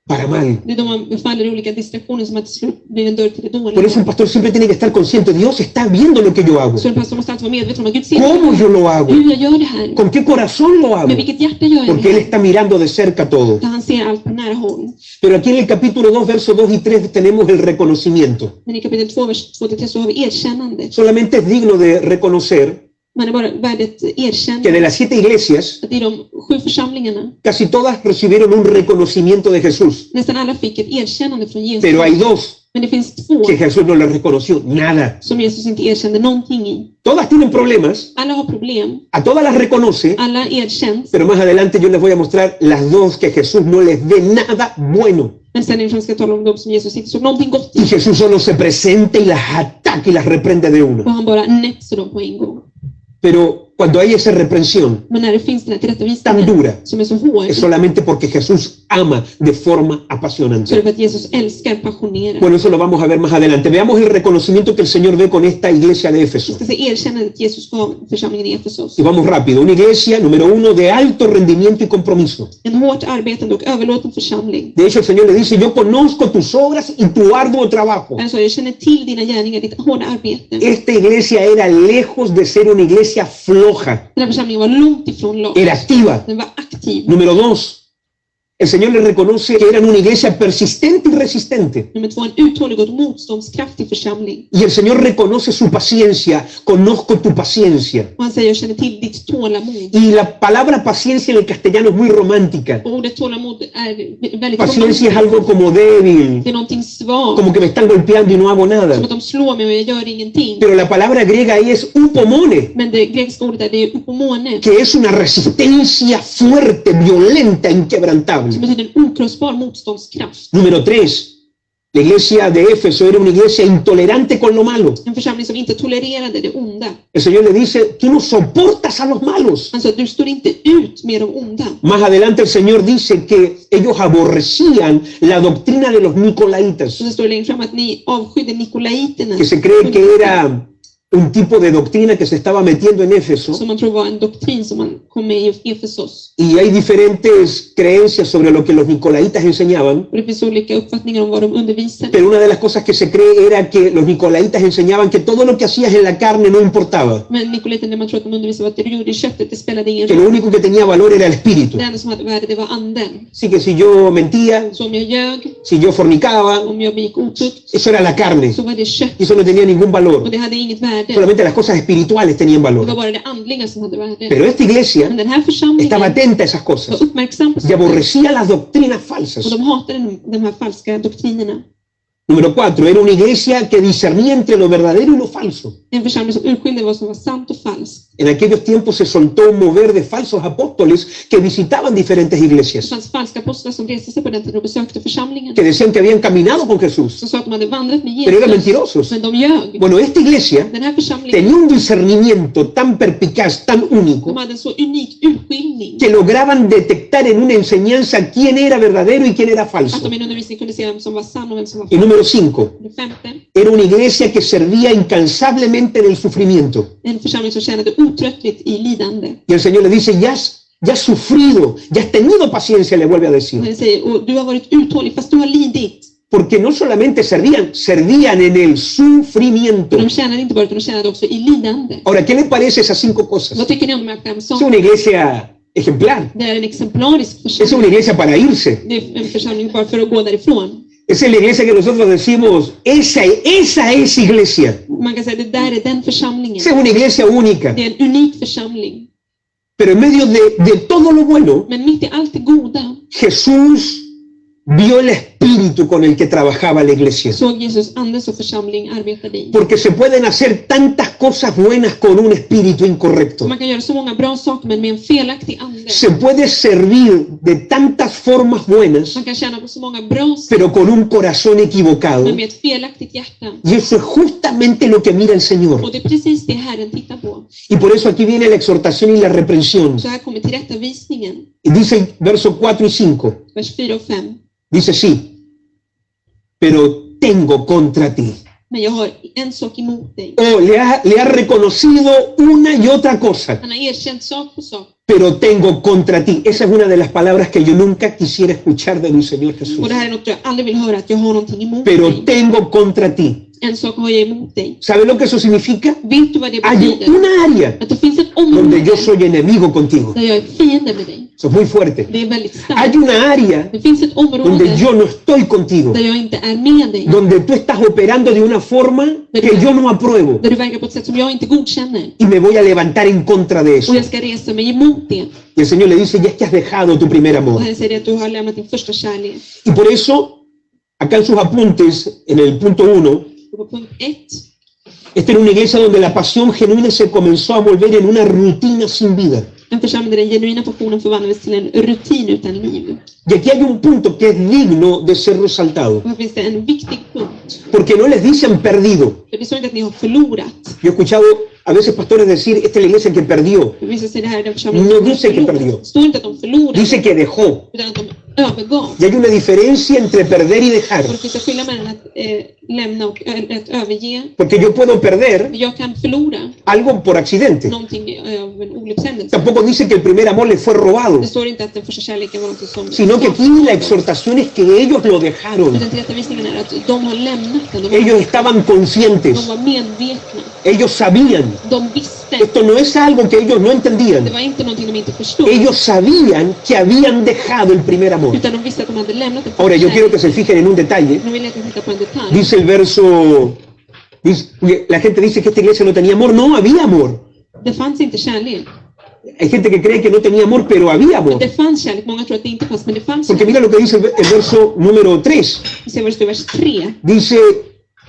para mal. Det är då man faller i olika distraktioner som att det till slut blir en dörr till det Por dåliga. eso un pastor siempre tiene que estar consciente, Dios está viendo lo que yo hago, Så en pastor måste alltid vara medveten om att Gud ser cómo yo lo hago, hur jag gör det här. con qué corazón lo hago, Med vilket hjärta gör jag porque Él det. está mirando de cerca todo. Där han ser allt på nära håll. Pero aquí en el capítulo 2, versos 2 y 3 tenemos el reconocimiento. Men i kapitel 2, vers 2-3 så har vi erkännande. Solamente es digno de reconocer Man är bara värd ett que de erkännande. las 7 iglesias, Att i de 7 församlingarna, casi todas recibieron un reconocimiento de Jesús, nästan alla fick ett erkännande från Jesus. pero hay 2 Men det finns 2 que Jesús no les reconoció, nada. som Jesus inte erkände någonting i. Todas tienen problemas, Alla har problem, a todas las reconoce, alla erkänns. pero más adelante yo les voy a mostrar las 2 que Jesús no les ve nada bueno. Men sen är det ska tala om de som Jesus inte såg någonting gott Y i. Jesús solo se presenta y las ataca y las reprende de Och una. han bara näpser dem på en gång. Pero cuando hay esa reprensión Men när det finns den här tan tillrättavisningen dura, som är så hård, es solamente porque Jesús ama de forma så är det apasionante. för att Jesus älskar passionerat. Bueno, eso lo vamos a ver más adelante. Veamos el reconocimiento que el Señor ve con esta iglesia de Vi Éfeso. ska se erkännandet Jesus gav församlingen i Efesos. Y vamos rápido. Una iglesia, número 1, de alto rendimiento y compromiso. En hårt arbetande och överlåten församling. De hecho, el Señor le dice, yo conozco tus obras y tu arduo trabajo. Han sa, jag känner till dina gärningar, ditt hårda arbete. Esta iglesia era lejos de ser una iglesia floja, Den här församlingen var långt ifrån lag. era activa. Den var aktiv. Número 2, el Señor le reconoce que eran una iglesia persistente y resistente. Nummer 2, en uthållig och motståndskraftig församling. Y el Señor reconoce su paciencia, conozco tu paciencia. Och han säger, jag känner till ditt tålamod. Y la palabra paciencia en el castellano es muy romántica. Och ordet tålamod är väldigt Paciencia es romantiskt. algo como débil, Det är någonting svagt. como que me están golpeando y no hago nada. Som att de slår mig och jag gör ingenting. Pero la palabra griega ahí es upomone, Men det grekiska ordet är det är upomone. que es una resistencia fuerte, violenta, Som inquebrantable. betyder en okrossbar motståndskraft. Número 3, la iglesia de Éfeso era una iglesia intolerante con lo malo. En församling som inte tolererade det onda. El Señor le dice, tú no soportas a los malos. Han sa, du står inte ut med de onda. Más adelante el Señor dice que ellos aborrecían la doctrina de los nicolaitas, Så det står längre fram att ni avskydde nikolaiterna. que se cree que era un tipo de doctrina que se estaba metiendo en Éfeso. som man tror var en doktrin som man kom med i Efesos. Y hay diferentes creencias sobre lo que los nicolaitas enseñaban. Och det finns olika uppfattningar om vad de undervisar. Pero una de las cosas que se cree era que los nicolaitas enseñaban que todo lo que hacías en la carne no importaba. Men Nikolaiterna, man tror att de undervisar vad det gjorde i köttet, det spelade ingen Que lo roll. único que tenía valor era el espíritu. Det enda som hade värde, det var anden. Así que si yo mentía, Så om jag ljög, si yo fornicaba, om jag begick otukt, eso era la carne. så var det kött. Y eso no tenía ningún valor. Och det hade inget värde. Solamente las cosas espirituales tenían Det var valor. bara det andliga som hade värde. Pero esta iglesia Men den här församlingen estaba atenta a esas cosas var uppmärksam på y sånt där. aborrecía las doctrinas falsas. Och de hatade de här falska doktrinerna. Número 4, era una iglesia que discernía entre lo verdadero y lo falso. En församling som urskilde vad som var sant och falskt. En aquellos tiempos se soltó un mover de falsos apóstoles que visitaban diferentes Det iglesias, fanns falska apostlar som reste sig på den tiden och besökte församlingen. que decían que habían caminado con Jesús, Som sa att de hade vandrat med pero eran Jesus. mentirosos. Men de ljög. Bueno, esta iglesia Den här församlingen, tenía un discernimiento tan perspicaz, tan único, de hade en så unik urskiljning. que lograban detectar en una enseñanza quién era verdadero y quién era Att falso. de i en undervisning kunde se vem som var sann och vem som var Y falsk. número 5, Det femte, era una iglesia que servía incansablemente en el sufrimiento. en församling som tjänade otröttligt i lidande. Y el Señor le dice, ya has sufrido, ya has tenido paciencia, le vuelve a Och decir. han säger, och du har varit uthållig fast du har lidit. Porque no solamente servían en el sufrimiento. Och de tjänade inte bara utan de tjänade också i lidande. Ahora, ¿qué les parece esas 5 cosas? Vad tycker ni om de här 5 Es sakerna? una iglesia ejemplar, Det är en exemplarisk es församling. una iglesia para irse. Det är en församling bara för att gå därifrån. Esa es la iglesia que nosotros decimos, esa es iglesia. Man kan säga att det där är den församlingen. Esa es una iglesia única. Det är en unik församling. Pero en medio de todo lo bueno, Men mitt i allt det goda Jesús vio el espíritu con el que trabajaba la iglesia. såg Jesus andens och församling arbetade i. Porque se pueden hacer tantas cosas buenas con un espíritu incorrecto. Man kan göra så många bra saker men med en felaktig ande. Se puede servir de tantas formas buenas, Man kan tjäna på så många bra sätt pero con un corazón equivocado. men med ett felaktigt hjärta. Y eso es justamente lo que mira el Señor. Och det är precis det Herren tittar på. Y por eso aquí viene la exhortación y la reprensión. Så här kommer tillrättavisningen. Y dice el verso 4 y 5. Vers 4 och 5. Dice, sí, pero tengo contra ti. Men jag har en sak emot dig. Oh, le ha reconocido una y otra cosa, Han har erkänt sak på sak. pero tengo contra ti. Esa es una de las palabras que yo nunca quisiera escuchar de mi Señor Jesús. Och det här är något jag aldrig vill höra, att jag har någonting emot Pero dig. tengo contra ti. En sak har jag emot dig. ¿Sabe lo que eso significa? Vet du vad det Hay betyder? una área Att det finns ett donde område yo soy enemigo contigo. där jag är fiende med dig. Eso es muy fuerte. Det är väldigt Hay starkt. una área Det finns ett donde område yo no estoy contigo. där jag inte är med dig. Donde tú estás operando de una forma que yo no apruebo. Där du verkar på ett sätt som jag inte godkänner. Y me voy a levantar en contra de eso. Och jag ska resa mig emot det. Y el Señor le dice, ya es que has dejado tu primer Och amor. Herren säger att du har lämnat din första kärlek. Y por eso, acá en sus apuntes, en el punto 1, Och på punkt 1. esta era una iglesia donde la pasión genuina se comenzó a volver en una rutina sin vida. En församling där den genuina passionen förvandlades till en rutin utan liv. Y aquí hay un punto que es digno de ser resaltado. Och här finns det en viktig punkt. Porque no les dicen perdido. För det står inte att ni har förlorat. Yo he escuchado a veces pastores decir, esta es la iglesia que perdió. För vissa säger det här är den församling No som har dice que perdió. förlorat. Det står inte att de förlorade. Dice que dejó. Utan att de övergav. Y hay una diferencia entre perder y dejar. Och det finns en skillnad mellan att lämna och att överge. Porque yo puedo perder Jag kan förlora algo por accidente. någonting av en olyckshändelse. Tampoco dice que el primer amor le fue robado. Det står inte att den första kärleken var något som... Sino que aquí la exhortación es que ellos lo dejaron. Utan tillrättavisningen är att de har lämnat den. De Ellos estaban conscientes. var medvetna. Ellos sabían. De visste. Esto no es algo que ellos no Det entendían. var inte någonting de inte förstod. Ellos sabían que habían dejado el primer amor. Utan de visste att de hade lämnat den Ahora, yo första quiero que kärleken. se fijen en un detalle. Nu vill jag att ni tittar på en detalj. Dice el verso, la gente dice que esta iglesia no tenía amor. No, había amor. Det fanns inte kärlek. Hay gente que cree que no tenía amor, pero había amor. Det fanns kärlek. Många tror att det inte fanns, men det fanns Porque kärlek. mira lo que dice el verso número 3. Vi ser vad det står i vers 3. Dice,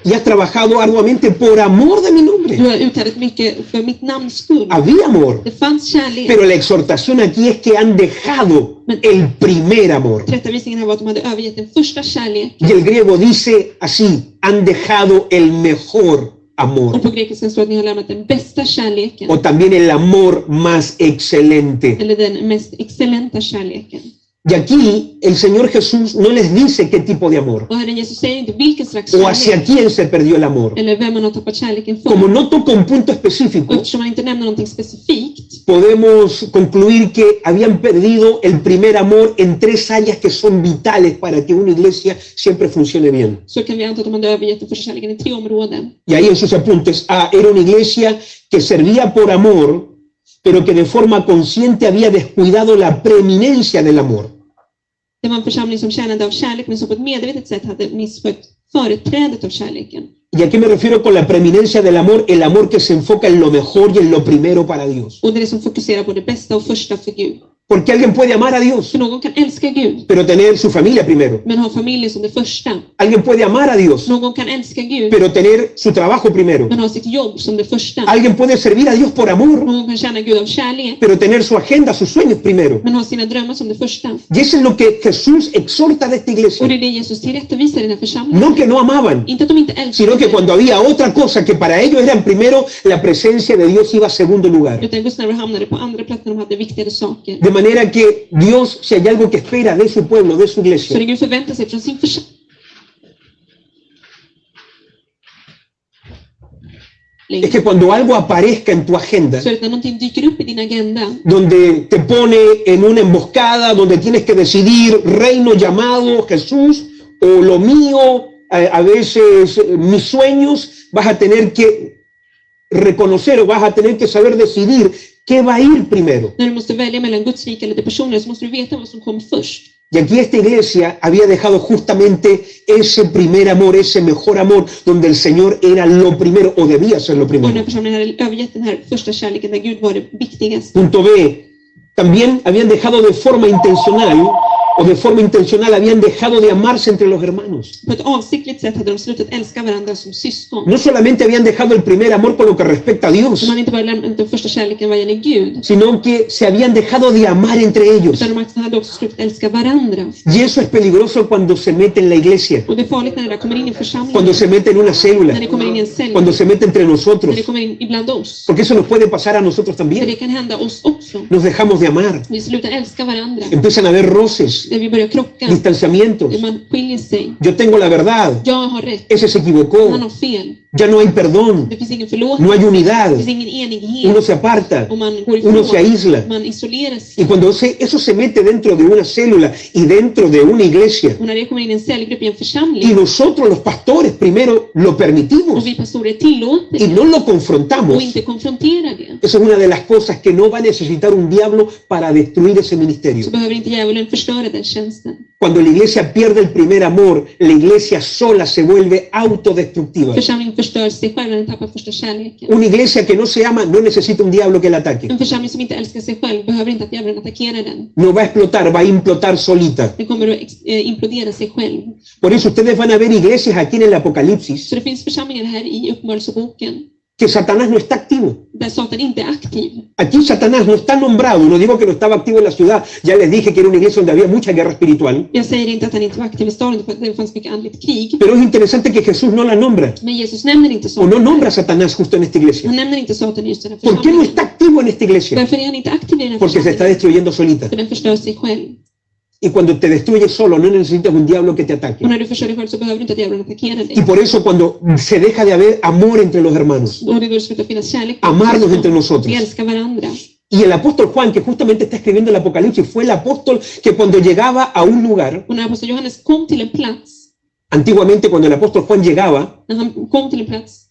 y has trabajado arduamente por amor de mi Du nombre. har uthärdat mycket för mitt namns skull. Había amor. Det fanns kärlek. Pero la exhortación aquí es que han dejado el primer amor. Tillrättavisningen här var att de hade övergett den första kärleken. Y el griego dice así, han dejado el mejor amor. Och på grekiska står att ni har lämnat den bästa kärleken. O también el amor más excelente. Eller den mest excellenta kärleken. Y aquí el Señor Jesús no les dice qué tipo de amor Och Herren Jesus säger inte vilken slags o hacia kärlek quién se perdió el amor. eller vem man har tappat kärleken för. Como no toca un punto Och específico, eftersom man inte nämner någonting specifikt podemos concluir que habían perdido el primer amor en 3 áreas que son vitales para que una iglesia siempre funcione bien. så kan vi anta att de hade övergett den första kärleken i 3 områden. Y ahí en sus apuntes, era una iglesia que servía por amor, pero que de forma consciente había descuidado la preeminencia del amor. Det var en församling som tjänade av kärlek men som på ett medvetet sätt hade misskött företrädet av kärleken. ¿Y a qué me refiero con la preeminencia del amor? El amor que se enfoca en lo mejor y en lo primero para Dios. Och det är det som fokuserar på det bästa och första för Gud. Porque alguien puede amar a Dios, För någon kan älska Gud pero tener su familia primero. men ha familjen som det första. Alguien puede amar a Dios, Någon kan älska Gud pero tener su trabajo primero. men ha sitt jobb som det första. Alguien puede servir a Dios por amor, Någon kan tjäna Gud av kärlek pero tener su agenda, sus sueños primero. men ha sina drömmar som det första. Y eso es lo que Jesús exhorta de esta Och iglesia. det är det Jesus tillrättavisar i den här församlingen. No que no amaban, Inte att de inte älskar sino que cuando había otra cosa que para ellos eran primero, la presencia de Dios iba a segundo lugar. utan Guds närvaro hamnade på andra plats när de hade viktigare saker. De manera que Dios, si hay algo que espera de su pueblo, de su Så iglesia, det Gud förväntar sig från sin församling es que cuando algo aparezca en tu agenda, så är det när någonting dyker upp i din agenda donde te pone en una emboscada, donde tienes que decidir reino llamado Jesús o lo mío, a veces mis sueños, vas a tener que reconocer o vas a tener que saber decidir qué va a ir primero. när du måste välja mellan Guds rike eller det personliga så måste du veta vad som kommer först. Y aquí esta iglesia había dejado justamente ese primer amor, ese mejor amor, donde el Señor era lo primero o debía ser lo Och den här primero. församlingen hade övergett den här första kärleken där Gud var det viktigaste. Punto B. También habían dejado de forma intencional habían dejado de amarse entre los hermanos. På ett avsiktligt sätt hade de slutat älska varandra som syskon. No solamente habían dejado el primer amor con lo que respecta a Dios, De hade inte bara lämnat den första kärleken vad gäller Gud, sino que se habían dejado de amar entre ellos. utan de hade också slutat älska varandra. Y eso es peligroso cuando se mete en la iglesia, Och det är farligt när det där kommer in i cuando församlingen, se mete en una célula, när det kommer in i en cell, cuando se mete entre nosotros, när det kommer in ibland oss. porque eso nos puede pasar a nosotros För también. det kan hända oss också. Nos dejamos de amar, Vi slutar älska varandra. empiezan a haber roces, När vi börjar krocka, distanciamientos. när man skiljer sig. Yo tengo la verdad, Jag har rätt, ese se equivocó, han har fel. ya no hay perdón, Det finns ingen no förlåtelse, hay unidad, det finns ingen enighet. uno se aparta, Och man går uno se ifrån, aísla. man isolerar sig. Y cuando eso se mete dentro de una célula y dentro de una iglesia, Och när det kommer in i en cellgrupp i en y församling nosotros los pastores primero lo permitimos och vi pastorer tillåter y det no lo och confrontamos, inte konfronterar det, eso es una de las cosas que no va a necesitar un diablo para destruir ese ministerio. så behöver inte djävulen förstöra den tjänsten. Cuando la iglesia pierde el primer amor, la iglesia sola se vuelve autodestructiva. Församlingen förstör sig själv när den tappar första kärleken. Una iglesia que no se ama no necesita un diablo que la ataque. En församling som inte älskar sig själv behöver inte att djävulen attackerar den. No va a explotar, va a implotar solita. Den kommer att implodera sig själv. Por eso ustedes van a ver iglesias aquí en el Apocalipsis Så det finns församlingar här i Uppenbarelseboken que Satanás no está activo. där Satan inte är aktiv. Aquí Satanás no está nombrado, no digo que no estaba activo en la ciudad, ya les dije que era una iglesia donde había mucha guerra espiritual, Jag säger inte att han inte var aktiv i staden för att det fanns mycket andligt krig. pero es interesante que Jesús no la nombra, Men Jesus nämner inte o Satan. no nombra a Satanás justo en esta iglesia. Han nämner inte Satan i just den här ¿Por qué no församlingen. está activo en esta iglesia? Därför är han inte aktiv i den här Porque se está församlingen. destruyendo solita. För den förstör sig själv. Y cuando te destruyes solo, no necesitas un diablo que te ataque. Och när du förstör dig själv så behöver du inte att djävulen attackerar dig. Y por eso cuando se deja de haber amor entre los hermanos, Och det är då det slutar finnas kärlek. amarnos entre nosotros. Vi älskar varandra. Y el apóstol Juan, que justamente está escribiendo el Apocalipsis, fue el apóstol que cuando llegaba a un lugar, Och när aposteln Johannes kom till en plats, antiguamente cuando el apóstol Juan llegaba, när han kom till en plats,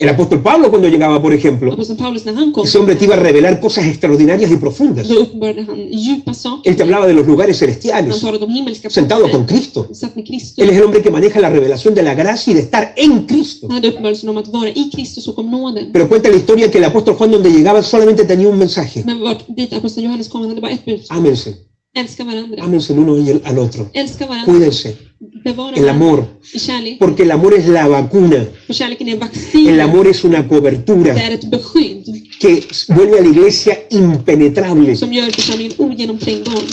el apóstol Pablo cuando llegaba, por ejemplo, aposteln Paulus när han kom, ese hombre te iba a revelar cosas extraordinarias y profundas. då uppenbarade han djupa saker. Él te hablaba de los lugares Han celestiales, talade om himmelska sentado con platser, Cristo. satt med Kristus. Él es el hombre que maneja la revelación de la gracia y de estar en Cristo. Han hade uppenbarelsen om att vara i Kristus och om nåden. Pero cuenta la historia que el apóstol Juan donde llegaba solamente tenía un mensaje. Men vart dit aposteln Johannes kom, han hade bara ett budskap. Ámense, Älska varandra. ámense el uno al otro. Älska varandra. Cuídense, Bevara el varandra. amor, I kärlek. porque el amor es la vacuna, För kärleken är vaccin. el amor es una cobertura Det är ett beskydd que vuelve a la iglesia impenetrable. som gör församlingen ogenomträngbar.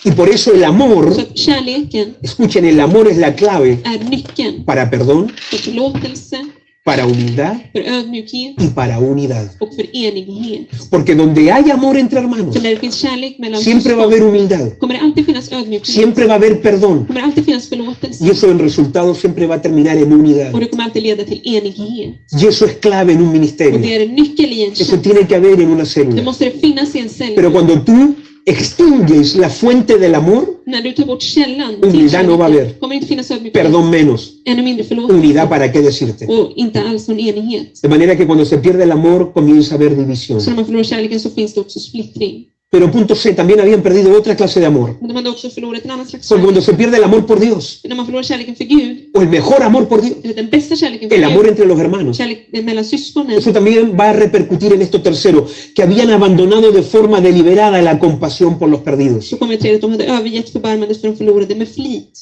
Y por eso el amor, Så att kärleken escuchen, el amor es la clave är nyckeln para perdón, för förlåtelse, para humildad för ödmjukhet y para unidad. och för enighet. Porque donde hay amor entre hermanos, För när det finns kärlek mellan siempre va a syskon haber humildad. kommer det alltid alltid finnas ödmjukhet. Siempre va a haber perdón. Det kommer alltid finnas förlåtelse. Y eso en resultado siempre va a terminar en unidad. Och det kommer alltid leda till enighet. Y eso es clave en un Och ministerio. det är en nyckel i en Eso tjänst. tiene que haber en una Det célula. måste det finnas i en cell. Pero cuando tú extingues la fuente del amor, När du tar bort källan Humildad no va a haber. kommer inte finnas ödmjukhet. perdón menos. Ännu mindre förlåtelse. Unidad, ¿para qué decirte? Och inte alls någon enighet. De manera que cuando se pierde el amor comienza a haber división. Så när man förlorar kärleken så finns det också splittring. Pero punto C, también habían perdido otra clase de amor. Men de hade också förlorat en annan slags Porque cuando kärlek. se pierde el amor por Dios, När man förlorar kärleken för Gud, o el mejor amor por Dios, eller den bästa kärleken för el amor Gud, entre los hermanos, kärlek mellan syskonen, eso también va a repercutir en esto tercero, que habían abandonado de forma deliberada la compasión por los perdidos. så kommer det tredje att de hade övergett förbarmandet för de förlorade med flit.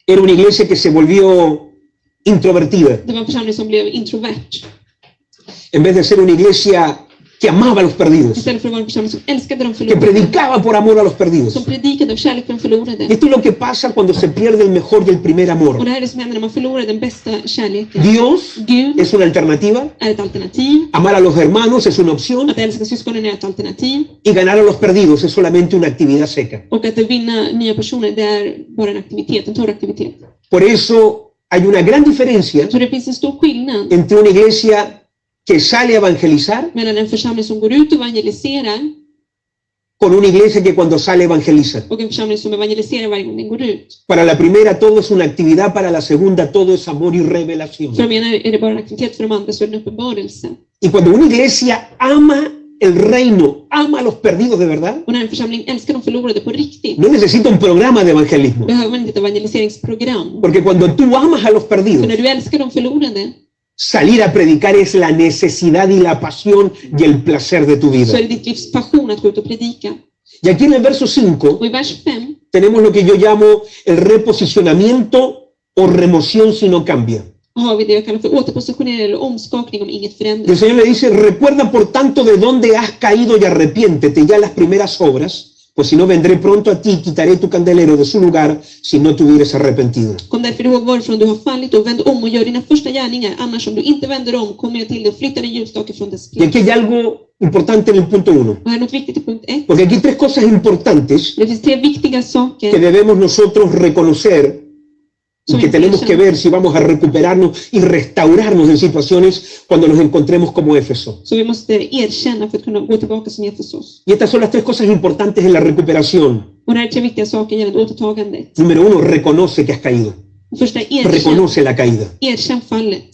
Era una iglesia que se volvió introvertida, Det var en församling som blev introvert. en vez de ser una iglesia que amaba a los perdidos, Istället för att vara en församling som älskade de que förlorade. predicaba por amor a los perdidos. Som predikade av kärlek för de Y förlorade. esto es lo que pasa cuando se pierde el mejor y el primer Och amor. det här är det som händer när man förlorar den bästa kärleken. Dios Gud es una alternativa, är ett alternativ. amar a los hermanos es una opción, Att älska syskonen är ett alternativ. y ganar a los perdidos es solamente una actividad seca. Och att vinna nya personer, det är bara en aktivitet, en torr aktivitet. Por eso hay una gran diferencia Så det finns en stor skillnad entre una iglesia que sale a evangelizar mellan en församling som går ut och evangeliserar con una iglesia que cuando sale evangeliza. och en församling som evangeliserar varje gång den går ut. Para la primera todo es una actividad, para la segunda todo es amor y revelación. För de ena är det bara en aktivitet, för de andra så är det en uppenbarelse. Y cuando una iglesia ama el reino, ama a los perdidos de verdad, Och när en församling älskar de förlorade på riktigt, no necesita un programa de evangelismo. behöver man inte ett evangeliseringsprogram. Porque cuando tú amas a los För perdidos, när du älskar de förlorade, salir a predicar es la necesidad y la pasión y el placer de tu så vida. är det ditt livs passion att gå ut och predika. Y aquí en el verso 5 Och i vers 5 tenemos lo que yo llamo el reposicionamiento o remoción si no cambia. har vi det jag kallar för återpositionering eller omskakning om inget Y el förändras. Señor le dice, recuerda por tanto de dónde has caído y arrepiéntete ya las primeras obras, pues si no vendré pronto a ti y quitaré tu candelero de su lugar si no te hubieras arrepentido. Kom därför ihåg varifrån du har fallit och vänd om och gör dina första gärningar. Annars om du inte vänder om kommer jag till dig och flyttar din ljusstake från dess Y plats. aquí hay algo importante en el punto 1, Och här är något viktigt i punkt 1. porque aquí hay tres cosas importantes Det finns tre viktiga que saker debemos nosotros reconocer y que tenemos que ver si vamos a recuperarnos y restaurarnos en situaciones cuando nos encontremos como Éfeso. som vi måste erkänna för att kunna gå tillbaka som Efesos. Y estas son las tres cosas importantes en la recuperación. Och det här är tre viktiga saker gällande återtagandet. Número 1, reconoce que has caído. Första, Reconoce la caída. erkänn fallet.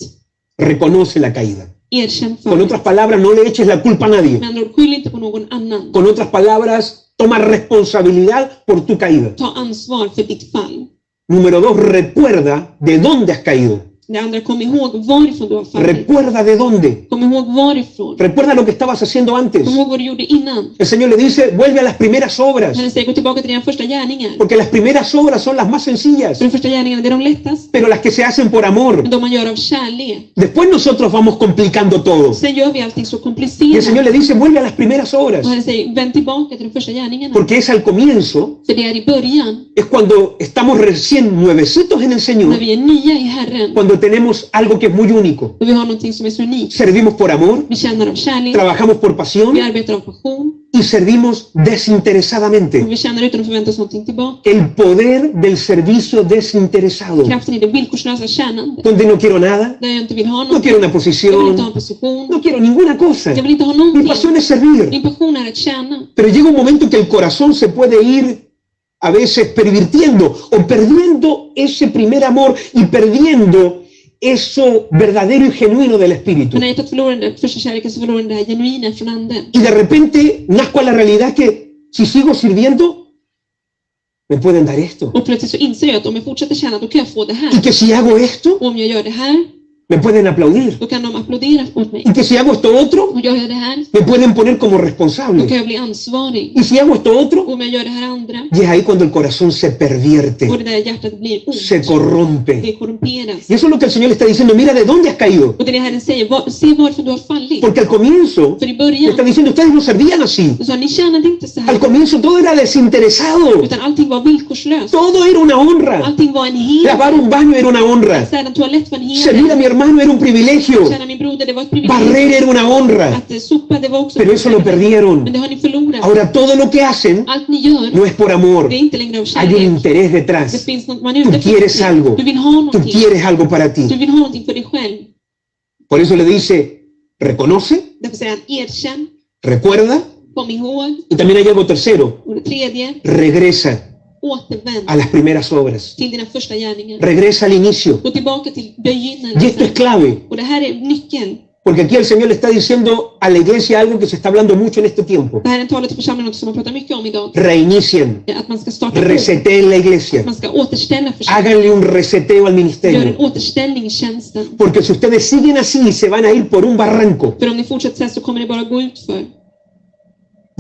Reconoce la caída. Erkänn Con fallet. otras palabras, no le eches la culpa a nadie. Med andra ord, skyll inte på någon annan. Con otras palabras, toma responsabilidad por tu caída. Ta ansvar för ditt fall. Número 2, recuerda de dónde has caído. Det andra, kom ihåg varifrån du har fallit. Recuerda de dónde. Kom ihåg varifrån. Recuerda lo que estabas haciendo antes. Kom ihåg vad du gjorde innan. El Señor le dice, vuelve a las primeras obras. Herren säger, gå tillbaka till dina första gärningar. Porque las primeras obras son las más sencillas, För de första gärningarna, det är de lättaste. pero las que se hacen por amor. Men de man gör av kärlek. Después nosotros vamos complicando todo. Sen gör vi allting så Y el komplicerat. Señor le dice, vuelve a las primeras obras. Och Herren säger, vänd tillbaka till de första gärningarna. Porque es al comienzo, För det är i början, es cuando estamos recién nuevecitos en el när Señor, vi är nya i Herren. cuando tenemos algo que es muy único. Och vi har någonting som är så unikt. Servimos por amor, Vi tjänar av kärlek. trabajamos por pasión Vi arbetar av passion. y servimos Och desinteresadamente. vi tjänar utan att förvänta oss någonting tillbaka. El poder del servicio desinteresado, Kraften i det villkorslösa tjänandet. donde no quiero nada, Där jag inte vill ha no något. quiero una Jag vill posición, inte ha en position. no quiero ninguna cosa. Jag vill inte ha Mi någonting. pasión es servir. Min passion är att tjäna. Pero llega un momento que el corazón se puede ir a veces pervirtiendo o perdiendo ese primer amor y perdiendo eso verdadero y genuino del Espíritu. Men när hjärtat förlorar den första kärleken så förlorar den det här genuina från anden. Y de repente nazco a la realidad que si sigo sirviendo, me pueden dar esto. Och plötsligt så inser jag att om jag fortsätter tjäna då kan jag få det Y här. que si hago esto, Och om jag gör det här me pueden aplaudir. då kan de applådera åt mig. Y que si hago esto otro, Och gör jag det här me pueden poner como då responsable. kan jag bli ansvarig. Y si hago esto Och otro, om jag gör det här andra y es ahí cuando el corazón se och pervierte, det där hjärtat blir se ont. corrompe. Det korrumperas. Y eso es lo que el Señor le está diciendo, mira de dónde has caído. Och det är det Herren säger. Se varifrån du har fallit. Porque al comienzo, För i le está början diciendo, ustedes no servían así. så sa ni tjänade inte så Al här. comienzo todo era desinteresado. Utan allting var villkorslöst. Todo era una honra. Allting var en heder. Lavar un baño era una honra. Städa en toalett var en Servir a mi heder. hermano era un privilegio. Kära min broder, det var ett privilegium. Barrer era una honra. Att sopa, det var också Pero eso lo perdieron. Men det har ni förlorat. Ahora todo lo que hacen Allt ni gör, no es por amor. det är inte längre av Hay un kärlek. interés Det detrás. finns något man är Tú ute quieres efter. algo. Du vill ha Tú någonting. quieres algo para ti. Du vill ha någonting för dig själv. Por eso le dice, reconoce, Därför säger han erkänn, recuerda. kom ihåg. Y también hay algo tercero, Och det tredje, regresa återvänd a las primeras obras. till dina första gärningar. Regresa al inicio. Gå tillbaka till Y esto es begynnelsen. clave, Och det här är nyckeln. porque aquí el Señor le está diciendo a la iglesia algo que se está hablando mucho en este tiempo. Det här är en talet till församlingen, något som man pratar mycket om idag. Reinicien, Att man ska starta om. reseteen la iglesia, Man ska återställa församlingen. háganle un reseteo al Gör en ministerio. återställning i tjänsten. Porque si ustedes siguen así, se van a ir por un barranco. För om ni fortsätter så här så kommer ni bara gå ut för.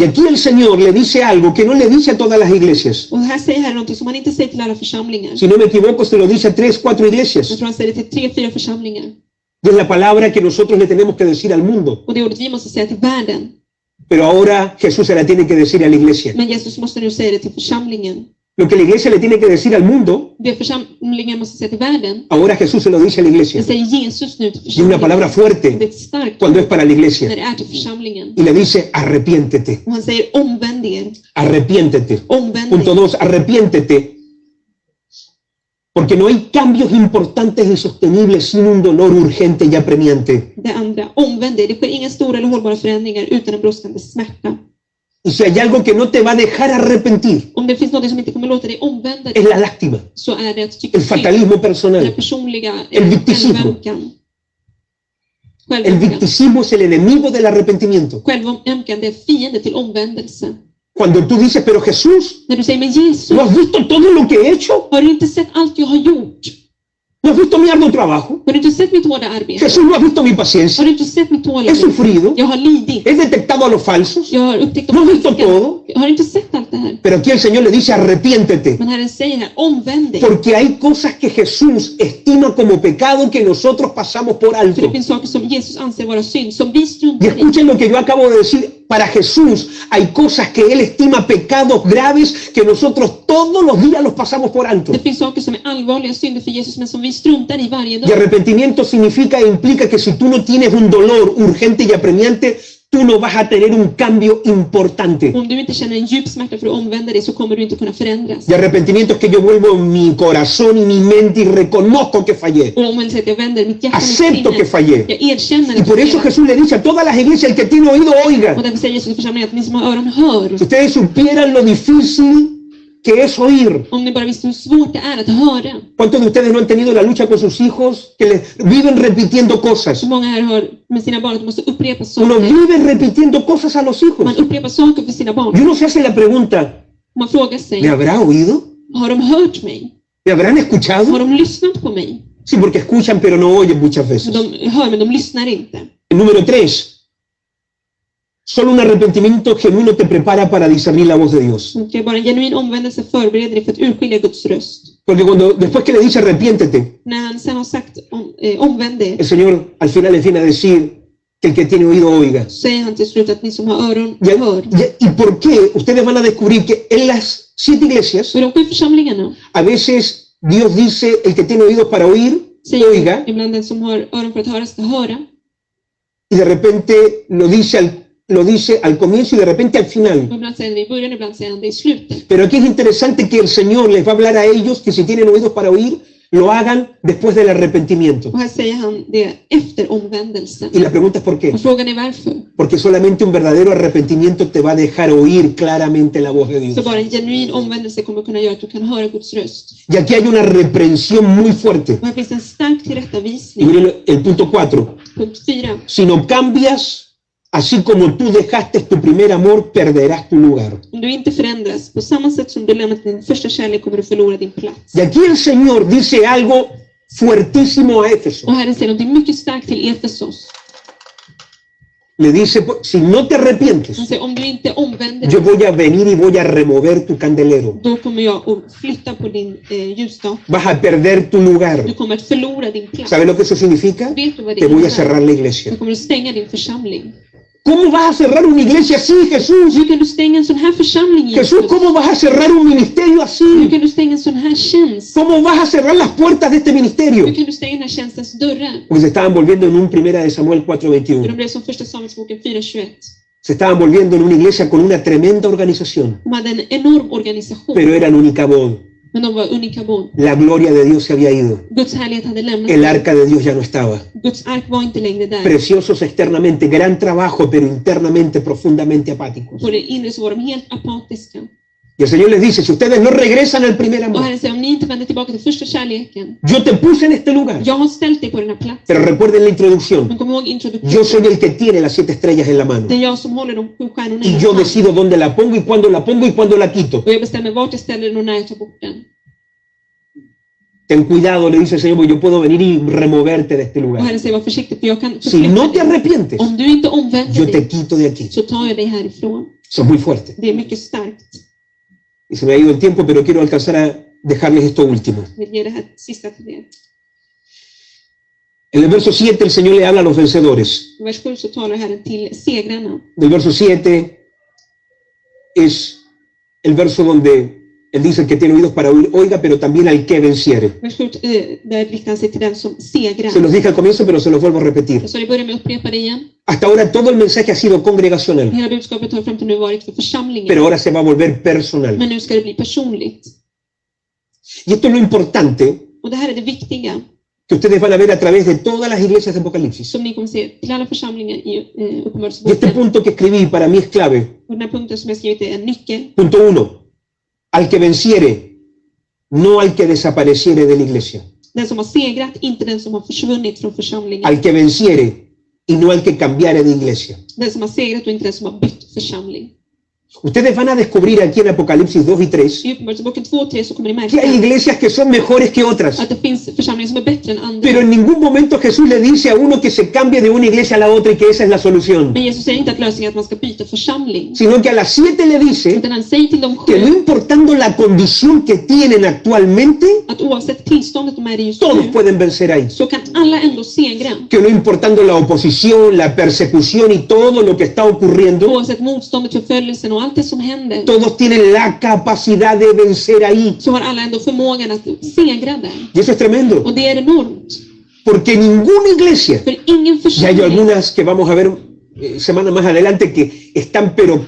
Y aquí el Señor le dice algo que no le dice a todas las iglesias. Och här säger Herren något som han inte säger till alla församlingar. Si no me equivoco, se lo dice a 3, 4 Jag iglesias. tror han säger det till 3-4 församlingar. Y es la palabra que nosotros le tenemos que decir al mundo. Och det ordet vi måste säga till världen. Pero ahora Jesús se la tiene que decir a la iglesia. Men Jesus måste nu säga det till församlingen. Lo que la iglesia le tiene que decir al mundo, Det församlingen måste säga till världen. ahora Jesús se lo dice a la iglesia. Det säger Jesus nu till Y una palabra församlingen. Det är fuerte ett starkt cuando es ord para la när iglesia. det är till församlingen. Y le dice, arrepiéntete, Och han säger omvänd er. arrepiéntete. Omvänd Punto er. 2, arrepiéntete. Porque no hay cambios importantes y sostenibles sin un dolor urgente y apremiante. Det andra, omvänd er. Det sker inga stora eller hållbara förändringar utan en brådskande smärta. Y si hay algo que no te va a dejar arrepentir, Om det finns något som inte kommer låta dig omvända es dig, la lástima, så är det att tycka el synd. fatalismo Den personal. personliga El victimismo. självömkan. El Självömkan. victimismo es el enemigo del arrepentimiento. Självömkan, det är fiende till omvändelse. Cuando tú dices, pero Jesús, När du säger, men Jesus, ¿no has visto todo lo que he hecho? har du inte sett allt jag har gjort? ¿No has visto mi arduo trabajo? Har du inte sett mitt hårda arbete? Jesús, ¿no has visto mi Har paciencia? du inte sett mitt He tålamod? sufrido, Jag har lidit. he detectado a los falsos. Jag har upptäckt ¿No has de visto falska. todo? Har du inte sett allt det här? Pero aquí el Señor le dice, arrepiéntete. Men Herren säger här, omvänd dig. Porque hay cosas que Jesús estima como pecado que nosotros pasamos por För alto. det finns saker som Jesus anser vara synd, som vi Y struntar i. escuchen lo que yo acabo de decir. Para Jesús hay cosas que Él estima pecados graves que nosotros todos los días los pasamos por alto. Det finns saker som är allvarliga synder för Jesus, men som vi struntar i varje Y dag. arrepentimiento significa e implica que si tú no tienes un dolor urgente y apremiante, tú no vas a tener un cambio importante. Om du inte känner en djup smärta för att omvända dig så kommer du inte kunna förändras. Y arrepentimiento es que yo vuelvo mi corazón y mi mente y reconozco que fallé. Och omvändelse är att jag vänder mitt hjärta och mitt Acepto que sinne. fallé. Jag erkänner Y att por jag eso fel. Jesús le dice a todas las iglesias, el que tiene oído, oiga. Och därför säger Jesus i församlingen att ni som har öron hör. Si ustedes supieran lo difícil que es oír. Om ni bara visste hur svårt det är att höra. ¿Cuántos de ustedes no han tenido la lucha con sus hijos que les viven repitiendo cosas? Så många här har med sina barn att de måste upprepa Uno saker. vive repitiendo cosas a los hijos. Man upprepar saker för sina Y barn. uno se hace la pregunta, Man frågar ¿me sig, habrá oído? har de hört mig? ¿Me habrán Har escuchado? de lyssnat på mig? Sí, porque escuchan pero no oyen muchas veces. De hör men de lyssnar inte. Número 3. Solo un arrepentimiento genuino te prepara para discernir la voz de Dios. Och bara en genuin omvändelse förbereder dig för att urskilja Guds röst. Porque después que le dice arrepiéntete, När han sen har sagt omvänd dig, el Señor al final le viene a decir que el que tiene oído oiga. säger han till slut att ni som har öron ¿Y, hör. y por qué? Ustedes van a descubrir que en las 7 iglesias, Och de 7 församlingarna a veces Dios dice, el que tiene oídos para oír, säger oiga, ibland den som har öron för att höra ska höra. y de repente lo dice al comienzo y de repente al final. Och ibland säger han det i början, ibland säger han det i slutet. Pero aquí es interesante que el Señor les va a hablar a ellos que si tienen oídos para oír, lo hagan después del arrepentimiento. Och här säger han det efter omvändelsen. Y la pregunta es ¿por qué? Och frågan är varför. Porque solamente un verdadero arrepentimiento te va a dejar oír claramente la voz de Så Dios. bara en genuin omvändelse kommer kunna göra att du kan höra Guds röst. Y aquí hay una reprensión muy fuerte. Och här finns en stark Y tillrättavisning. miren el punto 4. Punkt 4. Si no cambias, así como tú dejaste tu primer amor, perderás tu lugar. Om du inte förändras, på samma sätt som du lämnat din första kärlek kommer du förlora din plats. Y aquí el Señor dice algo fuertísimo a Éfeso. Och Herren säger något mycket starkt till Efesos. Le dice, si no te arrepientes, Han säger, om du inte omvänder yo dig, voy a venir y voy a remover tu candelero. då kommer jag att flytta på din ljusstake. Vas a perder tu lugar. Du kommer att förlora din plats. ¿Sabes lo que eso significa? Vet du vad det Te voy a innebär? cerrar la iglesia. Du kommer att stänga din församling. ¿Cómo vas a cerrar una iglesia así, Jesús? Hur kan du stänga en sån här församling, Jesús, Jesus? ¿cómo vas a cerrar un ministerio Hur así? kan du stänga en sån här tjänst? ¿Cómo vas a cerrar las puertas de este ministerio? Hur kan du stänga den här tjänstens dörrar? Porque se estaban volviendo en un primera de Samuel För 4:21. de blev som första Samuelsboken 4:21. Se estaban volviendo en una iglesia con una tremenda organización, De hade en enorm organisation, pero eran unicabod. men de var unikabon. La gloria de Dios se había ido. Guds härlighet hade lämnat El dem. arca de Dios ya no estaba. Guds ark var inte längre där. Preciosos externamente, gran trabajo, pero internamente profundamente apáticos. På det inre så var de helt apatiska. Y el Señor les dice, si ustedes no regresan al primer Och amor, Herren säger, om ni inte vänder tillbaka till första kärleken, yo te puse en este lugar. jag har ställt dig på den här platsen. Pero recuerden la introducción. Men kom ihåg Yo introduktionen. soy el que tiene las 7 estrellas en la mano. Det är jag som håller de 7 stjärnorna i Y min yo hand. decido dónde la pongo y cuándo la pongo y cuándo la quito. Och jag bestämmer vart jag ställer den och när jag tar bort den. Ten cuidado, le dice el Señor, porque yo puedo venir y removerte de este Och lugar. Herren säger, var försiktig för jag kan Si no te förflytta dig. arrepientes, Om du inte omvänder yo te dig quito de aquí. så tar jag dig härifrån. Eso es muy fuerte. Det är mycket starkt. Y se me ha ido el tiempo, pero quiero alcanzar a dejarles esto último. Jag vill ge det här sista till er. En el verso 7 el Señor le habla a los vencedores. I vers 7 så talar Herren till segrarna. Del verso 7 es el verso donde Él dice que tiene oídos para oír, oiga, pero también al que venciere. Vers 7, där riktar han sig till den som segrar. Se los dije al comienzo, pero se los vuelvo a repetir. Jag sa det börjar med att upprepa det igen. Hasta ahora todo el mensaje ha sido congregacional, Hela budskapet har fram till nu varit för församlingen. pero ahora se va a volver personal. Men nu ska det bli personligt. Y esto es lo importante Och det här är det viktiga que ustedes van a ver a través de todas las iglesias de Apocalipsis. som ni kommer se till alla församlingar i Y este Uppenbarelseboken. punto que escribí para mí es clave. Och den här punkten som jag skrivit är en nyckel. Punto 1. Al que venciere, no al que desapareciere de la iglesia. Den som har segrat, inte den som har försvunnit från församlingen. Al que venciere y no al que cambiare de iglesia. Den som har segrat och inte den som har bytt församling. Ustedes van a descubrir aquí en Apocalipsis 2 y 3 I Uppenbarelseboken 2 och 3 så kommer ni que hay märka iglesias que son mejores que otras. att det finns församlingar som är bättre än andra. Pero en ningún momento Jesús le dice a uno que se cambie de una iglesia a la otra y que esa es la solución. Men Jesus säger inte att lösningen är att man ska byta församling. Sino que a las 7 le dice Utan han säger till de que no 7 importando la condición que tienen actualmente, att oavsett tillståndet de är i just todos nu pueden vencer ahí. så kan alla ändå segra. Que no importando la oposición, la persecución y todo lo que está ocurriendo, Oavsett motståndet, förföljelsen och allt det som händer todos tienen la capacidad de vencer ahí. så har alla ändå förmågan att segra där. Y eso es tremendo, Och det är enormt. porque ninguna iglesia, För ingen y hay församling, algunas que vamos a ver semanas más adelante que están pero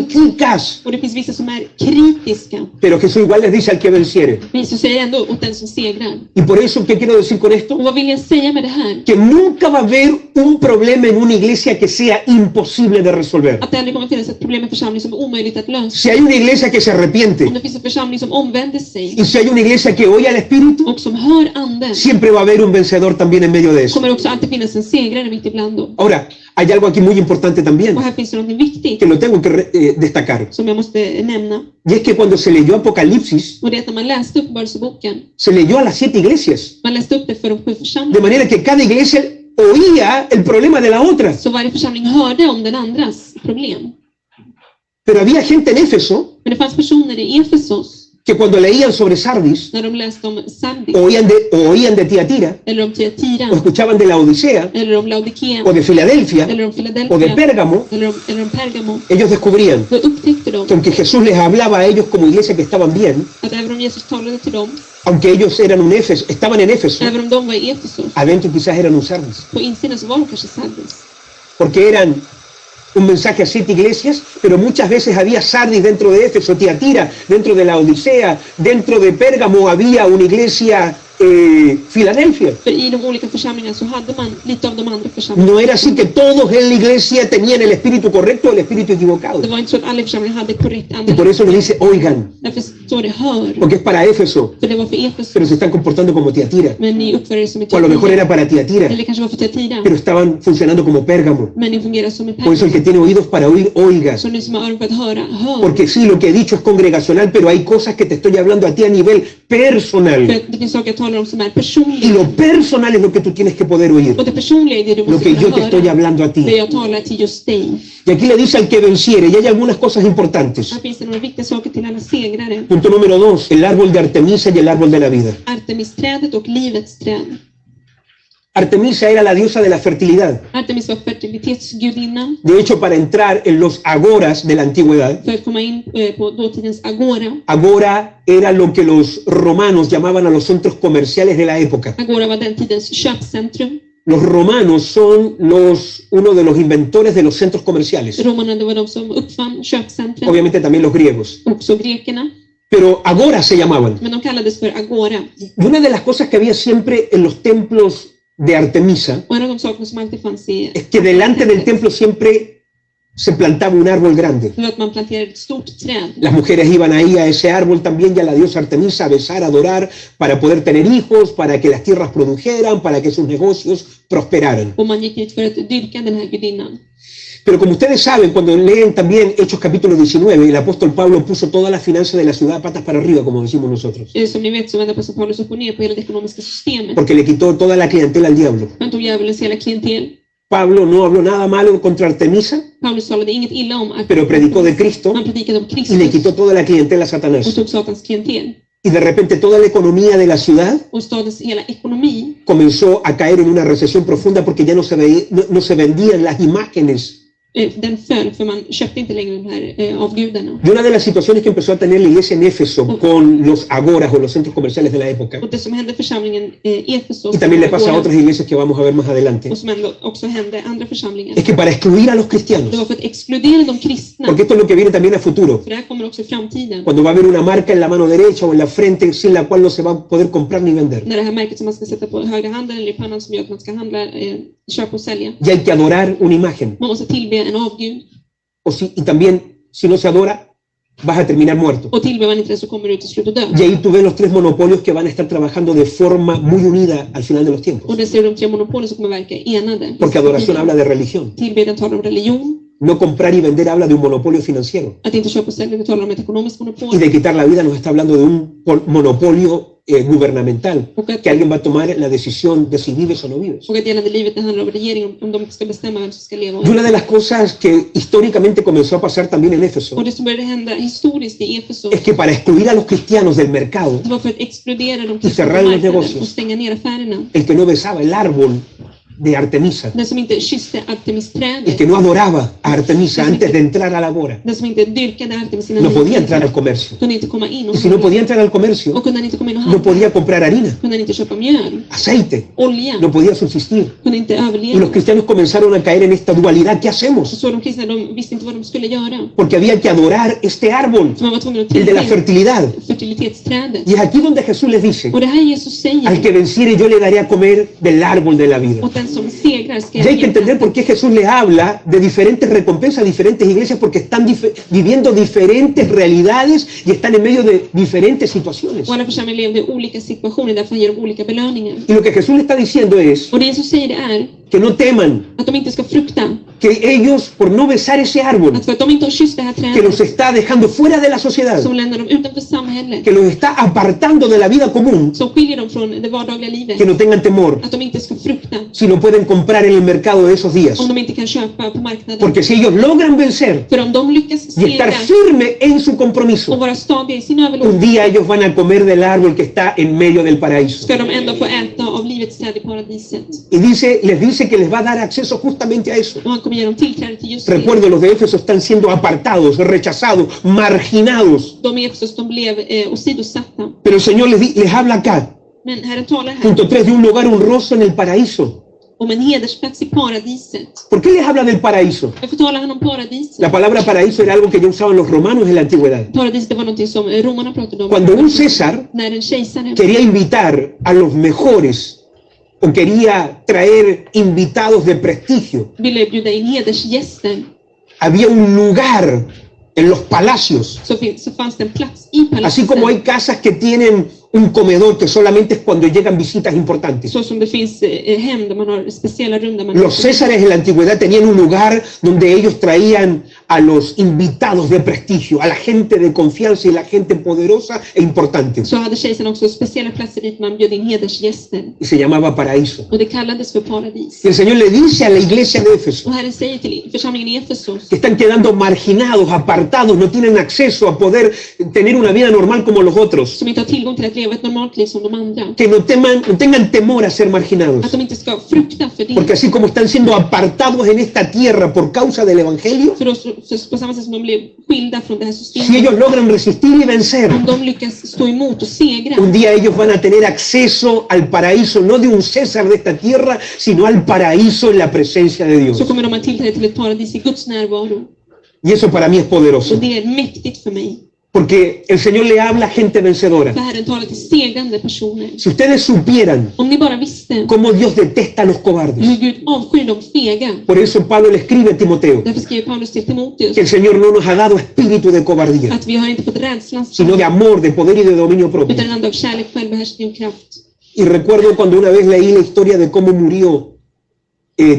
críticas, och det finns vissa som är kritiska, pero Jesús igual les dice al que venciere. men Jesus säger ändå åt den som segrar. Y por eso, ¿qué quiero decir con esto? Och vad vill jag säga med det här? Que nunca va a haber un problema en una iglesia que sea imposible de resolver. Att det aldrig kommer finnas ett problem med församling som är omöjligt att lösa. Si hay una iglesia que se arrepiente Om det finns en församling som omvänder sig y si hay una iglesia que oye al Espíritu, och som hör anden, siempre va a haber un vencedor también en medio de eso. kommer det också alltid finnas en segrare mitt ibland dem. Ahora, hay algo aquí muy importante también, Och här finns det något viktigt que lo tengo que destacar. som jag måste nämna. Y es que cuando se leyó Apocalipsis, Och det är att när man läste Uppenbarelseboken, se leyó a las 7 iglesias. man läste upp det för de 7 De församlingarna. manera que cada iglesia oía el problema de la otra. Så varje församling hörde om den andras problem. Pero había gente en Éfeso Men det fanns personer i Efesos, que cuando leían sobre Sardis, när de läste om Sardis, oían de Tiatira, eller om Tyatira, o escuchaban de la Odisea, eller om Laodikea, o de Filadelfia, eller om o de Philadelphia, Pérgamo, eller om Pergamo, ellos descubrían då upptäckte de que aunque Jesús les hablaba a ellos como iglesia que estaban bien, att även om Jesus talade till dem, aunque ellos estaban en Éfeso, även om de var i Efesos, adentro quizás eran un Sardis, på insidan så var de kanske Sardis. porque eran un mensaje a 7 iglesias, pero muchas veces había Sardis dentro de Éfeso, Tiatira dentro de la Odisea, dentro de Pérgamo había una iglesia Filadelfia. För i de olika församlingarna så hade man lite av de andra församlingarna. No era así que todos en la iglesia tenían el espíritu correcto o el espíritu equivocado. Det var inte så att alla församlingar hade korrekt Y por eso le dice, oigan, Därför står det hör. porque es para Éfeso, För det var för Efesos. pero se están comportando como Tiatira. Men ni uppför er som ett O a lo mejor era para Tiatira, Eller kanske var för Tiatira. pero estaban funcionando como Pérgamo. Men ni fungerar som en Por eso el que Pergamo. tiene oídos para oír, oiga. Så ni som har öron för att höra, hör. Porque sí, lo que he dicho es congregacional, pero hay cosas que te estoy hablando a ti a nivel personal. För det finns saker jag talar om som är Y personliga. lo personal es lo que tú tienes que poder oír. Och det personliga är det du Lo måste que yo kunna te estoy höra. hablando a Det ti. jag talar till just dig. Y aquí le dice al que venciere, y hay algunas cosas importantes. Här finns det några viktiga saker till alla segrare. Punto número 2, el árbol de Artemisa y el árbol de la vida. Artemisträdet och livets träd. Artemisa era la diosa de la fertilidad. Artemis var fertilitetsgudinnan. De hecho, para entrar en los agoras de la antigüedad, För att komma in på dåtidens agora. agora era lo que los romanos llamaban a los centros comerciales de la época. Agora var den tidens köpcentrum. Los romanos son uno de los inventores de los centros comerciales. Romarna, det var de som uppfann köpcentrum. Obviamente también los griegos. Också grekerna. Pero agora se llamaban. Men de kallades för agora. Y una de las cosas que había siempre en los templos de Artemisa Och en av de sakerna som alltid fanns i es que delante del templo siempre se plantaba un árbol grande. det var att man planterade ett stort träd. Las mujeres iban ahí a ese árbol también y a la diosa Artemisa a besar, a adorar, para poder tener hijos, para que las tierras produjeran, para que sus negocios prosperaran. Och man gick dit för att dyrka den här gudinnan. Pero como ustedes saben, cuando leen también Hechos capítulo 19, el apóstol Pablo puso todas las finanzas de la ciudad patas para arriba, como decimos nosotros, Som ni vet så vände aposteln Paulus upp och ner på hela det ekonomiska systemet. porque le quitó toda la clientela al diablo. Han tog djävulens hela klientel. Pablo no habló nada malo contra Artemisa, Paulus talade inget illa om att pero predicó de Cristo han predikade om y le Kristus quitó toda la clientela a och Satanás. tog Satans klientel. Y de repente toda la economía de la ciudad Och stadens hela ekonomi comenzó a caer en una recesión profunda porque ya no se vendían las imágenes. den föll för man köpte inte längre de här avgudarna. Y una de las situaciones que empezó a tener la iglesia en Éfeso con los agoras o los centros comerciales de la época, Och det som hände församlingen Efesos y también le pasa a otras iglesias que vamos a ver más adelante, och som också hände andra församlingar. es que para excluir a los Det cristianos, var för att exkludera de kristna. porque esto es lo que viene también a futuro, För det här kommer också i framtiden. cuando va a haber una marca en la mano derecha o en la frente sin la cual no se va a poder comprar ni vender. När det här märket som man ska sätta på högra handen eller i pannan som gör att man ska handla, köpa och sälja. Y hay que adorar una imagen. Man måste tillbe en avgud. Y también, si no se adora, vas a terminar muerto. Och tillber man inte det så kommer du till slut att dö. Y ahí tú ves los tres monopolios que van a estar trabajando de forma muy unida al final de los tiempos. Och det ser de tre monopoler som kommer verka enade. Porque adoración habla de religión. Tillbedjan talar om religion. No comprar y vender habla de un monopolio financiero. Att inte köpa och sälja, det talar om ett ekonomiskt monopol. Y de quitar la vida nos está hablando de un monopolio gubernamental, que alguien va a tomar la decisión de si vives o no vives. Och att gällande livet, det handlar om regeringen, om de ska bestämma vem som ska leva. Y una de las cosas que históricamente comenzó a pasar también en Éfeso Och det som började hända historiskt i Efesos, es que para excluir a los cristianos del mercado, det var för att exkludera de Y kristna cerrar los marknaden negocios. och stänga ner affärerna. el que no besaba el árbol de Artemisa, Den som inte kysste el Artemisträdet, que no adoraba a Artemisa antes de entrar a la agora, den som inte dyrkade Artemis innan no han podía gick in, entrar al comercio. kunde inte komma in och Y si no podía entrar al comercio, och kunde han inte komma in och no handla, podía comprar harina, kunde han inte köpa mjöl, aceite, olja, no podía subsistir. kunde inte Y los överleva. cristianos comenzaron a caer en esta dualidad. ¿Qué Och hacemos? så de kristna, de visste inte vad de skulle göra. Porque había que adorar este árbol, Så man var tvungen att el de la tillbe fertilidad. fertilitetsträdet. Y es aquí donde Jesús les dice, Och det här Jesus al säger, que venciere yo le daré a comer del árbol de la vida. och den som segrar ska Y hay que jag entender por qué Jesús les habla de diferentes recompensas a diferentes iglesias, porque están viviendo diferentes realidades y están en medio de diferentes situaciones. Och alla församlingar levde i olika situationer, därför han ger dem olika belöningar. Y lo que Jesús le está diciendo es Och det Jesus säger det är que no teman, att de inte ska frukta, que ellos, por no besar ese árbol, att för att de inte har kysst det här que los trädet está dejando fuera de la sociedad, som lämnar dem utanför samhället, que los está apartando de la vida común, som skiljer dem från det vardagliga livet, que no tengan temor att de inte ska frukta si no pueden comprar en el mercado de esos días. om de inte kan köpa på marknaden. Porque si ellos logran vencer För om de lyckas y estar segra firme en su och compromiso, vara stadiga i sin un överlåtelse, día ellos van a comer del árbol que está en medio del paraíso. ska de ändå få äta av livets träd i paradiset. Y les dice que les va a dar acceso justamente a eso. Och han kommer ge dem tillträde till just det. Recuerdo, los de Éfeso están siendo apartados, rechazados, marginados. De i Efesos, de blev åsidosatta. Pero el Señor les habla acá, Men Herren talar här punto 3, de un lugar honroso en el paraíso. om en hedersplats i paradiset. ¿Por qué les habla del paraíso? Varför talar han om paradiset? La palabra paraíso era algo que ya usaban los romanos en la antigüedad. Paradiset, det var något som romarna pratade om. Cuando un César När en kejsare quería invitar a los mejores o quería traer invitados de prestigio, ville bjuda in hedersgäster, había un lugar en los palacios. så fanns det en plats i Así como hay palatset. casas que tienen un comedor que solamente es cuando llegan visitas importantes. Så som det finns hem där man har speciella rum där man Los Césares en la antigüedad tenían un lugar donde ellos traían a los invitados de prestigio, a la gente de confianza y la gente poderosa e importante. så hade kejsaren också speciella platser dit man bjöd in hedersgäster. Y se llamaba paraíso. Och det kallades för paradis. Y el Señor le dice a la iglesia de Éfeso Och Herren säger till församlingen i Efesos que están quedando marginados, apartados, no tienen acceso a poder tener una vida normal como los otros. som inte har tillgång till att leva ett normalt liv som de andra. Que no tengan temor a ser marginados. Att de inte ska frukta för det. Porque así como están siendo apartados en esta tierra por causa del Evangelio, För då, på samma sätt som de blev skilda från det här si systemet. ellos logran resistir y vencer, Om de lyckas stå emot och segra. un día ellos van a tener acceso al paraíso, no de un César de esta tierra, sino al paraíso en la presencia de Dios. Så kommer de att tillträda till ett paradis i Guds närvaro. Y eso para mí es poderoso, Och det är mäktigt för mig. porque el Señor le habla a gente vencedora. För Herren talar till segrande personer. Si ustedes supieran Om ni bara visste cómo Dios detesta a los cobardes. hur Gud avskyr de fega. Por eso Pablo le escribe a Timoteo Därför skriver Paulus till Timoteus que el Señor no nos ha dado espíritu de cobardía, att vi har inte fått rädslans sino de amor, de poder y de dominio propio. utan en anda av kärlek, självbehärskning och kraft. Y recuerdo cuando una vez leí la historia de cómo murió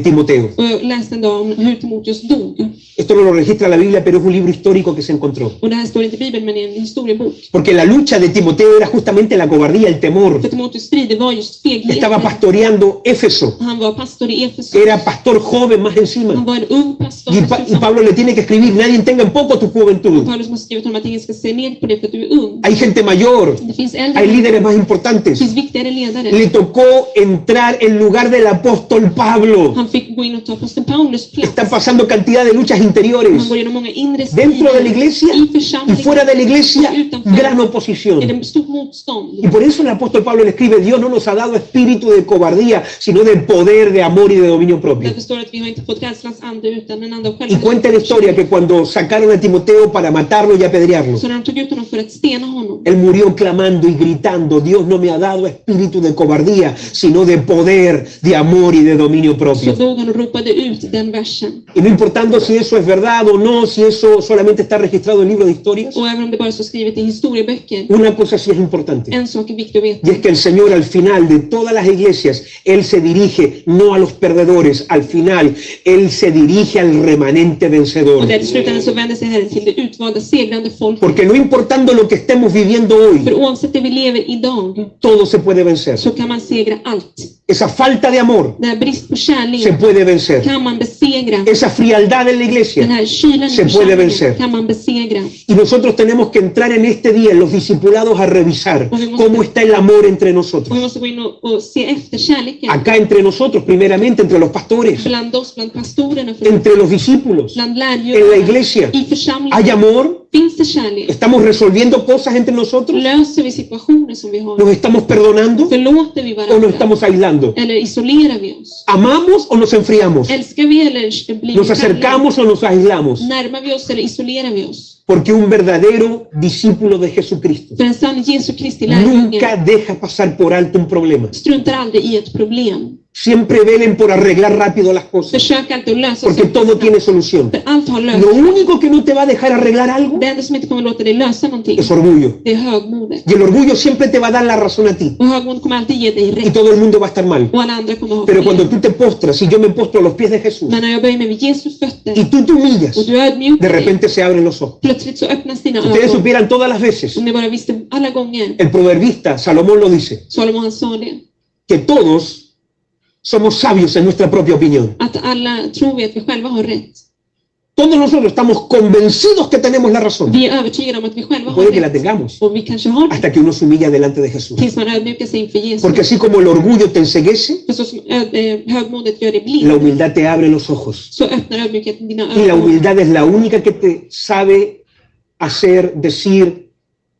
Timoteo. Och jag läste en dag om hur Timoteus dog. Esto no lo registra la Biblia, pero es un libro histórico que se encontró. Och det här står inte i Bibeln men i en historiebok. Porque la lucha de Timoteo era justamente la cobardía, el temor. För Timoteus strider var just Estaba fegheten. pastoreando Éfeso. Han var pastor i Efesos. Era pastor joven más Han encima. var en ung pastor. Y Pablo le tiene que escribir, nadie tenga en poco tu juventud. Paulus måste skriva till honom att ingen ska se ner på det för att du är ung. Hay gente mayor, Det finns hay äldre. líderes más Det importantes. finns viktigare ledare. Le tocó entrar en lugar del apóstol Pablo. Han fick gå in och ta aposteln Paulus plats. Están pasando cantidad de luchas interiores. Han går genom många inre Dentro de la iglesia i y församlingen. fuera de la iglesia, gran Är oposición. det stort motstånd. Y por eso el apóstol Pablo le escribe, Dios no nos ha dado espíritu de cobardía, sino de poder, de amor y de dominio propio. Därför står det att vi har inte fått rädslans ande utan en ande av Y cuenta la historia que cuando sacaron a Timoteo para matarlo y apedrearlo, Så när de tog ut honom för att stena honom. él murió clamando y gritando, Dios no me ha dado espíritu de cobardía, sino de poder, de amor y de dominio Så propio. dog han och ropade ut den versen. Y no importando si eso es verdad o no, si eso solamente está registrado en el libro de historias, Och även om det bara står skrivet i historieböcker. una cosa sí es importante. En sak är viktig att Y veta. es que el Señor al final de todas las iglesias, Él se dirige no a los perdedores, al final Él se dirige al remanente vencedor. Och där i slutändan så vänder sig Herren till det utvalda segrande folk. Porque no importando lo que estemos viviendo hoy, För oavsett det vi lever idag todo se puede vencer. så kan man segra allt. Esa falta de amor Den här brist på se kärlek puede vencer. kan man besegra. Esa frialdad en la Den iglesia. här kylan i Se puede vencer. församlingen kan man besegra. Y nosotros tenemos que entrar en este día, en los discipulados, a revisar cómo está el amor entre Och vi nosotros. måste gå in och se efter kärleken. Acá entre nosotros, primeramente, entre los pastores, Bland oss, bland pastorerna, entre los discípulos, bland en la lärjungarna, iglesia. i församlingen. ¿Hay amor? Finns det kärlek? ¿Estamos resolviendo cosas entre nosotros? Löser vi situationer som vi har? ¿Nos estamos perdonando Förlåter vi o nos varandra? estamos aislando? Eller isolerar vi oss? ¿Amamos o nos enfriamos? Älskar vi eller blir ¿Nos vi kalla? acercamos o nos aislamos? Närmar vi oss eller isolerar vi oss? Porque un verdadero discípulo de Jesucristo För en sann Jesu Kristi lärjunge nunca deja pasar por alto un problema. struntar aldrig i ett problem. Siempre velen por arreglar rápido las cosas, Försök alltid att lösa porque saker todo snabbt. tiene solución. För allt har Lo lösning. único que no te va a dejar arreglar algo Det enda som inte kommer låta dig lösa någonting, es orgullo. det är högmodet. Y el orgullo siempre te va a dar la razón a ti. Och högmod kommer alltid ge dig Y rätt. todo el mundo va a estar mal. Och alla andra kommer ha Pero cuando fel. tú te postras y yo me postro a los pies de Jesús Men när jag böjer mig vid Jesu fötter y tú te humillas, och du är ödmjuk, de repente se abren los ojos. plötsligt så öppnas dina Ustedes ögon. supieran todas las veces, Om ni bara visste alla gånger, el proverbista Salomón lo dice, Salomon han sa det, que todos somos sabios en nuestra propia opinión. att alla tror vi att vi själva har rätt. Todos nosotros estamos convencidos que tenemos la razón. Vi är övertygade om att vi själva har Puede que la rätt. tengamos Och vi kanske har det. hasta que uno se humilla delante de Jesús. Tills man ödmjukar sig inför Jesus. Porque así como el orgullo te enceguece, För så som högmodet gör dig la blind, humildad te abre los ojos. så öppnar ödmjukheten dina Y la ögon. humildad es la única que te sabe hacer decir,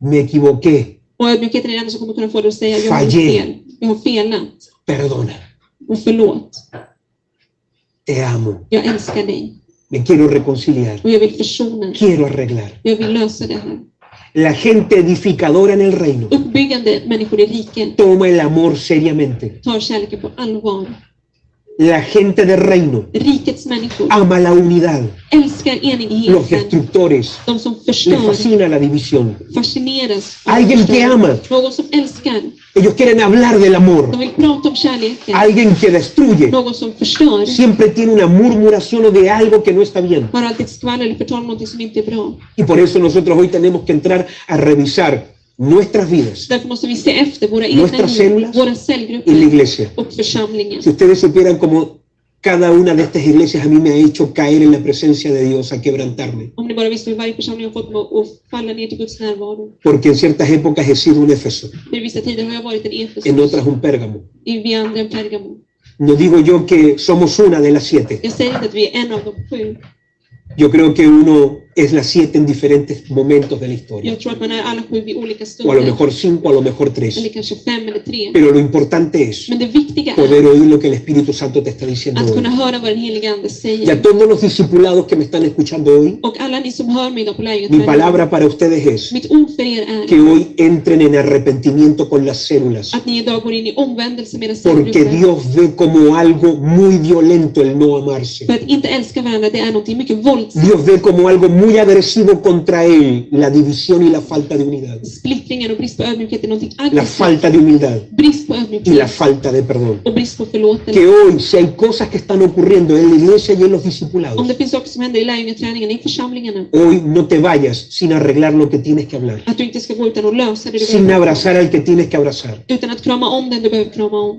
me equivoqué, Och ödmjukheten är det enda som kommer kunna få dig att säga, jag har gjort Fallé. fel. Jag har felat. perdona, Och förlåt. te amo, Jag älskar dig. me quiero reconciliar, Och jag vill försona. quiero arreglar. Jag vill lösa det här. La gente edificadora en el reino Uppbyggande människor i riket toma el amor seriamente. tar kärleken på allvar. La gente del reino Rikets människor ama la unidad. älskar Los enigheten. destructores De som les förstör fascina la división. fascineras. Alguien que ama. Någon som älskar. Ellos quieren hablar del amor. De vill prata om kärleken. Alguien que destruye Någon som förstör. siempre tiene una murmuración o de algo que no está bien. Har alltid skvaller eller förtal om någonting som inte är bra. Y por eso nosotros hoy tenemos que entrar a revisar nuestras vidas Därför måste vi se efter våra egna Nuestras liv, células våra y la cellgrupper iglesia. och församlingen. Si ustedes supieran cómo cada una de estas iglesias a mí me ha hecho caer en la presencia de Dios, a quebrantarme. Om ni bara visste hur varje församling har fått mig att falla ner till Guds närvaro. Porque en ciertas épocas he sido un Éfeso, För i vissa tider har jag varit en Efesus, en otras un Pérgamo. vi andra en Pergamo. No digo yo que somos una de las 7. Jag säger inte att vi är en av de 7. Yo creo que uno es las 7 en diferentes momentos de la historia. Jag tror att man är alla 7 vid olika O a lo stunder. mejor 5, a lo mejor 3. Eller kanske 5 eller 3. Pero lo importante es Men det viktiga är poder oír lo que el Espíritu Santo te está diciendo att hoy. kunna höra vad den helige Ande Y a säger. todos los discipulados que me están escuchando hoy, Och alla ni som hör mig idag på mi läget. palabra para ustedes es Mitt ord för er que är hoy entren en arrepentimiento con las células. att ni idag går in i omvändelse med era Porque cellgrupper. Dios ve como algo muy violento el no amarse. För att inte älska varandra, det är någonting mycket våldsamt. Dios ve como algo muy agresivo contra Él la división y la falta de unidad. Splittringen och brist på ödmjukhet är någonting La aggressivt. falta de humildad Brist på y la ödmjukhet falta de perdón. och brist på förlåtelse. Que hoy, si hay cosas que están ocurriendo en la iglesia y en los Om discipulados, det finns saker som händer i lärjungaträningen, i församlingarna, hoy no te vayas sin arreglar lo que tienes que hablar, att du inte ska gå utan att lösa det du sin behöver, abrazar al que tienes que abrazar. utan att krama om den du behöver krama om.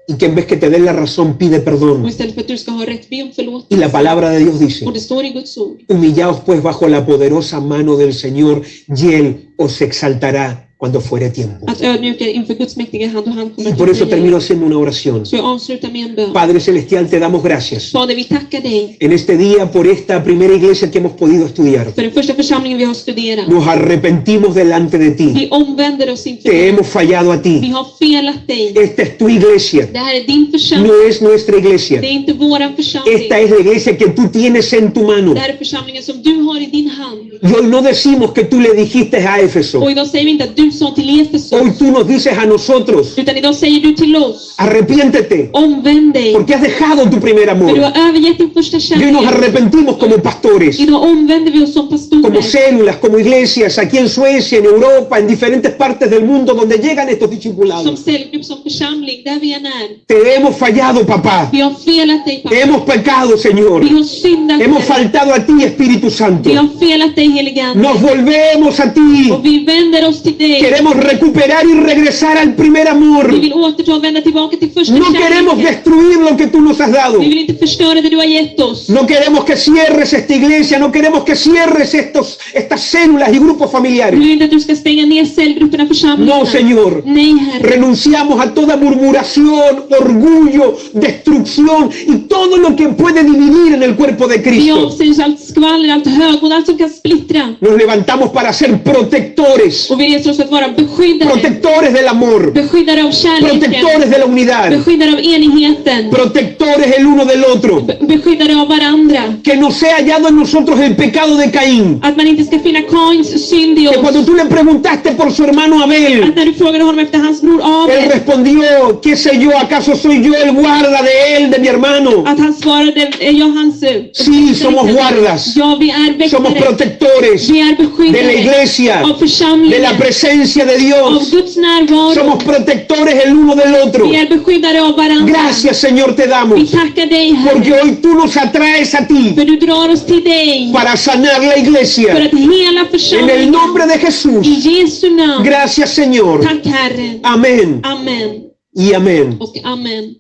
Y que en vez que te den la razón, pide Och perdón. istället för att du ska ha rätt, be om Y förlåtelse. la palabra de Dios dice, Och det står i Guds ord. humillaos pues bajo la poderosa mano del Señor y Él os exaltará cuando fuere tiempo. Att ödmjuka er inför Guds mäktiga hand och han kommer Y att por eso befria termino er. haciendo una oración. Så jag avslutar med en bön. Padre Celestial, te damos gracias Fader, vi tackar dig en este día por esta primera iglesia que hemos podido estudiar. för den första församlingen vi har studerat. Nos arrepentimos delante de ti. Vi omvänder oss inför Te dig. hemos fallado a Vi ti. har felat dig. Esta es tu iglesia, Det här är din församling. no es nuestra iglesia. Det är inte våran församling. Esta es la iglesia que tú tienes en tu mano. Det här är församlingen som du har i din hand. Y hoy no decimos que tú le dijiste a Éfeso. Och idag säger vi inte att du sa till Efesus, Hoy tú nos dices a nosotros, utan idag säger du till oss, arrepiéntete, omvänd dig. porque has dejado tu primer För du amor. har övergett din första Y hoy nos kärlek. arrepentimos como pastores, Idag omvänder vi oss som como pastorer. células, como iglesias, aquí en Suecia, en Europa, en diferentes partes del mundo donde llegan estos Som discipulados. cellgrupp, som församling, där vi än är. Te hemos fallado, papá. Vi har felat dig, pappa. Hemos pecado, Señor. Vi har syndat Hemos dig. faltado a ti, Espíritu Santo. Vi har felat dig, helige Ande. Nos volvemos a ti. Och vi vänder oss till dig. Queremos recuperar y regresar al primer amor. Vi vill återta och vända tillbaka till första No queremos kärleken. destruir lo que tú nos has dado. Vi vill inte förstöra det du har gett oss. No queremos que cierres esta iglesia, no queremos que cierres estas células y grupos Vi familiares. vill inte att du ska stänga ner cellgrupperna, församlingarna. No, Señor. Nej, Herre. Renunciamos a toda murmuración, orgullo, destrucción y todo lo que puede dividir en el cuerpo de Vi Cristo. avsäger allt skvaller, allt högmod, allt som kan splittra. Nos levantamos para ser protectores, Och vi reser oss för att vara beskyddare. protectores del amor, Beskyddare av kärleken. protectores de la unidad, Beskyddare av enigheten. protectores el uno del otro. Beskyddare av varandra. Que no sea hallado en nosotros el pecado de Caín. Att man inte ska finna Kains synd i Que cuando oss. tú le preguntaste por su hermano Abel, Att när du frågade honom efter hans bror él Abel, respondió, ¿qué sé yo? ¿Acaso soy yo el guarda de él, de mi hermano? att han svarade, ja, hans... Sí, somos guardas. Ja, vi är Somos väktare. protectores Vi är de la beskyddare iglesia, av de la församlingen, presencia de av Dios. Guds närvaro. Somos protectores el uno del otro. Vi är beskyddare av varandra. Gracias, Señor, te Vi damos. tackar dig, Porque Herre, hoy tú nos atraes a ti för du drar oss till dig para sanar la för iglesia. att hela En el församlingen nombre de i Jesús. Jesu namn. Gracias, Señor. Tack, Herre. Amén Amen y amén. och amen.